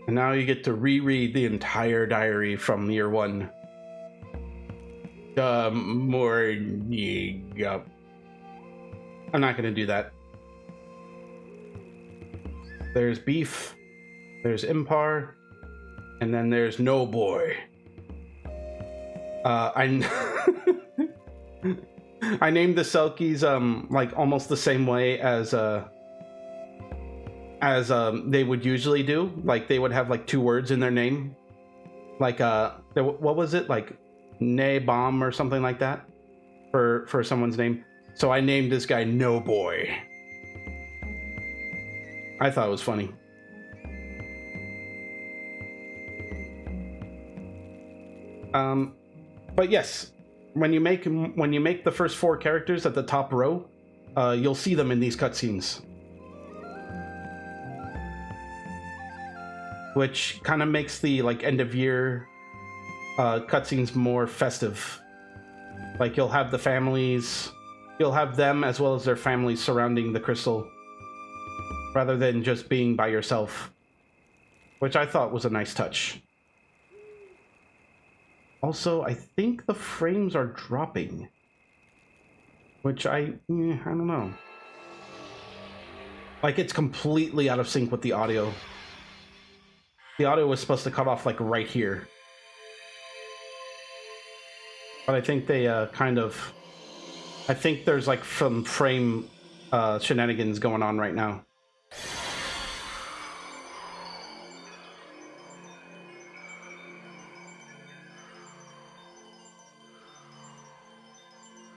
And now you get to reread the entire diary from year one. Morning up. I'm not going to do that. There's Beef, there's Impar, and then there's No Boy. I named the Selkies like almost the same way as they would usually do. Like they would have like 2 words in their name. Like what was it? Like Nay Bomb or something like that for someone's name. So I named this guy No Boy. I thought it was funny. But yes, when you make the first 4 characters at the top row, you'll see them in these cutscenes, which kind of makes the like end of year cutscenes more festive. Like you'll have the families, you'll have them as well as their families surrounding the crystal, rather than just being by yourself, which I thought was a nice touch. Also, I think the frames are dropping, which I don't know. Like it's completely out of sync with the audio. The audio was supposed to cut off like right here. But I think they I think there's like some frame shenanigans going on right now.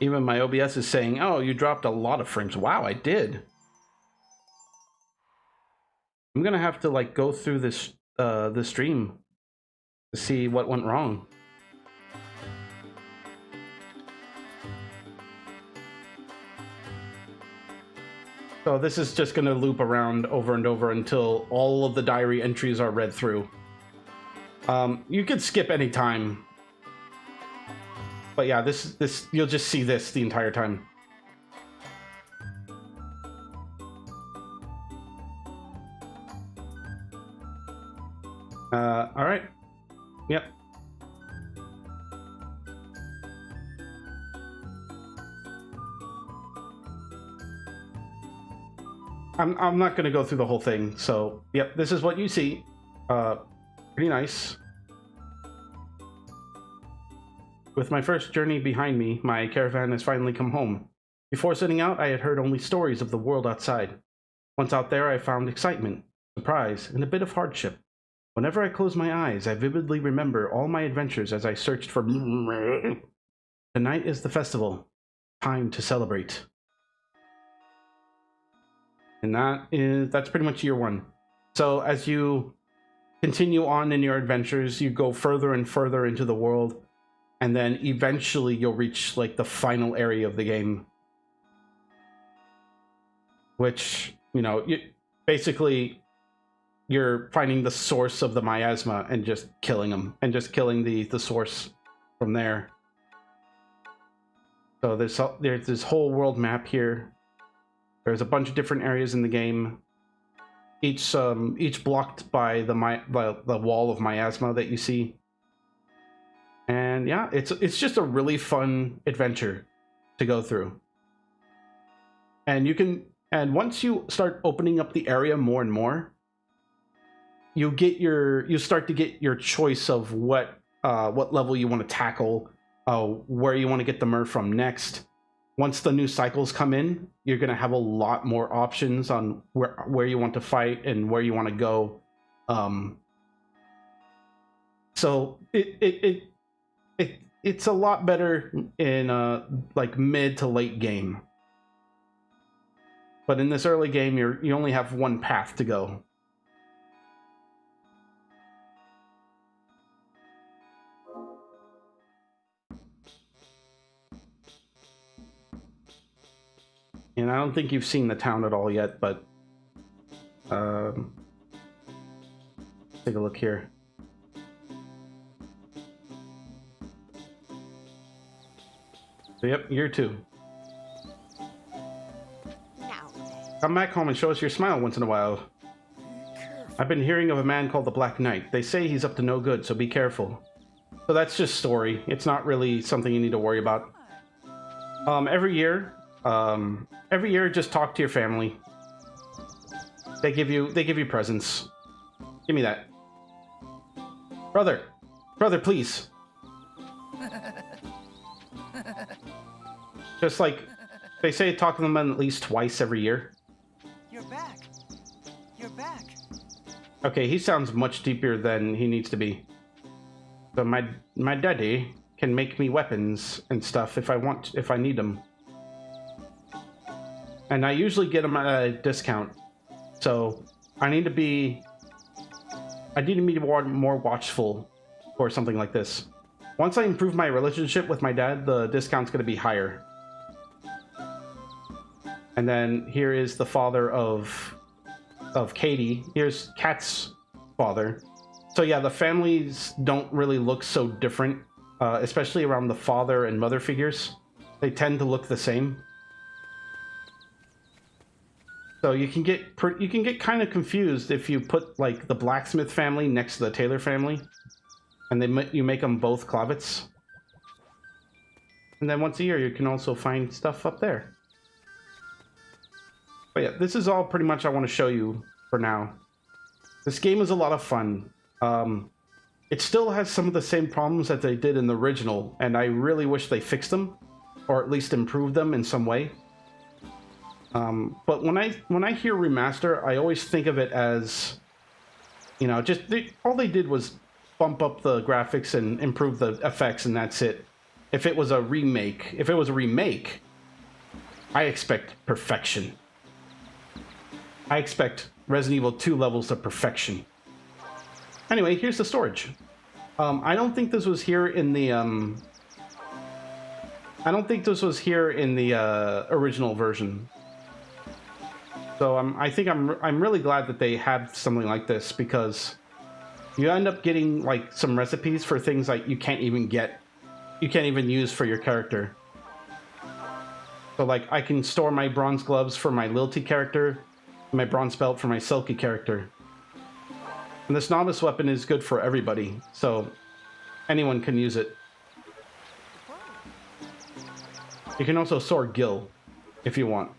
Even my OBS is saying, oh, you dropped a lot of frames. Wow, I did. I'm gonna have to like go through this the stream to see what went wrong. So this is just gonna loop around over and over until all of the diary entries are read through. You could skip any time. But yeah, this you'll just see this the entire time. All right. Yep. I'm not gonna go through the whole thing. So yep, this is what you see. Pretty nice. With my first journey behind me, my caravan has finally come home. Before setting out, I had heard only stories of the world outside. Once out there, I found excitement, surprise, and a bit of hardship. Whenever I close my eyes, I vividly remember all my adventures as I searched for... Tonight is the festival. Time to celebrate. And that's pretty much year one. So as you continue on in your adventures, you go further and further into the world, and then eventually you'll reach like the final area of the game, which, you know, you're finding the source of the miasma and just killing them, and just killing the source from there. So there's this whole world map here. There's a bunch of different areas in the game, each blocked by the wall of miasma that you see. And yeah, it's just a really fun adventure to go through. And once you start opening up the area more and more, you start to get your choice of what level you want to tackle, where you want to get the Myrrh from next. once the new cycles come in, you're going to have a lot more options on where you want to fight and where you want to go. So it's a lot better in like mid to late game. But in this early game, you only have one path to go. And I don't think you've seen the town at all yet, but take a look here. So, yep, year 2. Now then. Come back home and show us your smile once in a while. I've been hearing of a man called the Black Knight. They say he's up to no good, so be careful. So that's just story. It's not really something you need to worry about. Every year, just talk to your family. They give you presents. Give me that. Brother, please. Just like they say, talk to them at least twice every year. You're back. You're back. Okay, he sounds much deeper than he needs to be. So my daddy can make me weapons and stuff if I need them. And I usually get them at a discount. So I need to be more watchful for something like this. Once I improve my relationship with my dad, the discount's going to be higher. And then here is the father of Katie. Here's Kat's father. So yeah, the families don't really look so different, especially around the father and mother figures. They tend to look the same. So you can get kind of confused if you put like the blacksmith family next to the tailor family, and you make them both Klavets. And then once a year, you can also find stuff up there. But yeah, this is all pretty much I want to show you for now. This game is a lot of fun. It still has some of the same problems that they did in the original, and I really wish they fixed them, or at least improved them in some way. But when I hear remaster, I always think of it as, you know, all they did was bump up the graphics and improve the effects, and that's it. If it was a remake, I expect perfection. I expect Resident Evil 2 levels of perfection. Anyway, here's the storage. I don't think this was here in the original version. So I think I'm really glad that they have something like this, because you end up getting like some recipes for things like you can't even use for your character. So like I can store my bronze gloves for my Lilty character, my bronze belt for my Selkie character. And this novice weapon is good for everybody, so anyone can use it. You can also store Gil if you want.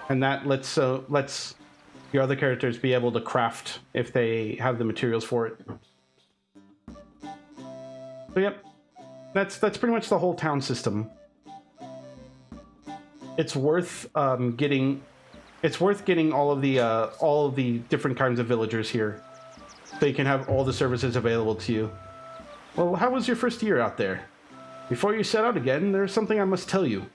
And that lets your other characters be able to craft if they have the materials for it. So yep, that's pretty much the whole town system. It's worth getting all of the different kinds of villagers here, so you can have all the services available to you. Well, how was your first year out there? Before you set out again, there's something I must tell you.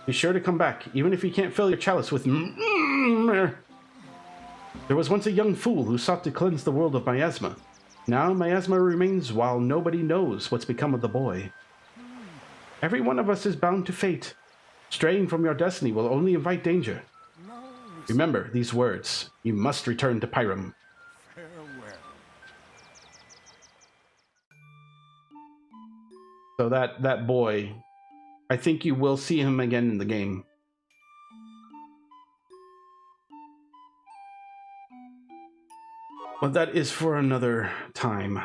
Be sure to come back, even if you can't fill your chalice with There was once a young fool who sought to cleanse the world of miasma. Now miasma remains while nobody knows what's become of the boy. Every one of us is bound to fate. Straying from your destiny will only invite danger. Remember these words. You must return to Pyram. So that boy, I think you will see him again in the game. But that is for another time.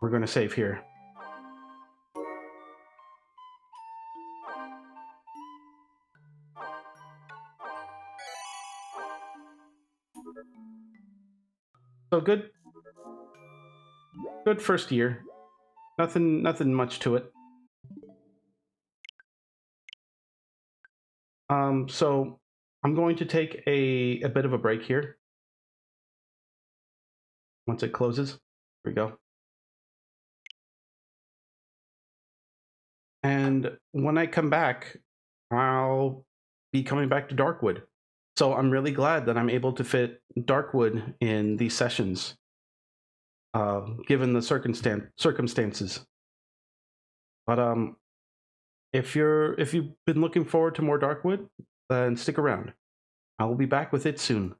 We're going to save here. So good first year. Nothing much to it. So I'm going to take a bit of a break here. Once it closes, here we go. And when I come back, I'll be coming back to Darkwood. So I'm really glad that I'm able to fit Darkwood in these sessions, given the circumstances. But if you've been looking forward to more Darkwood, then stick around. I will be back with it soon.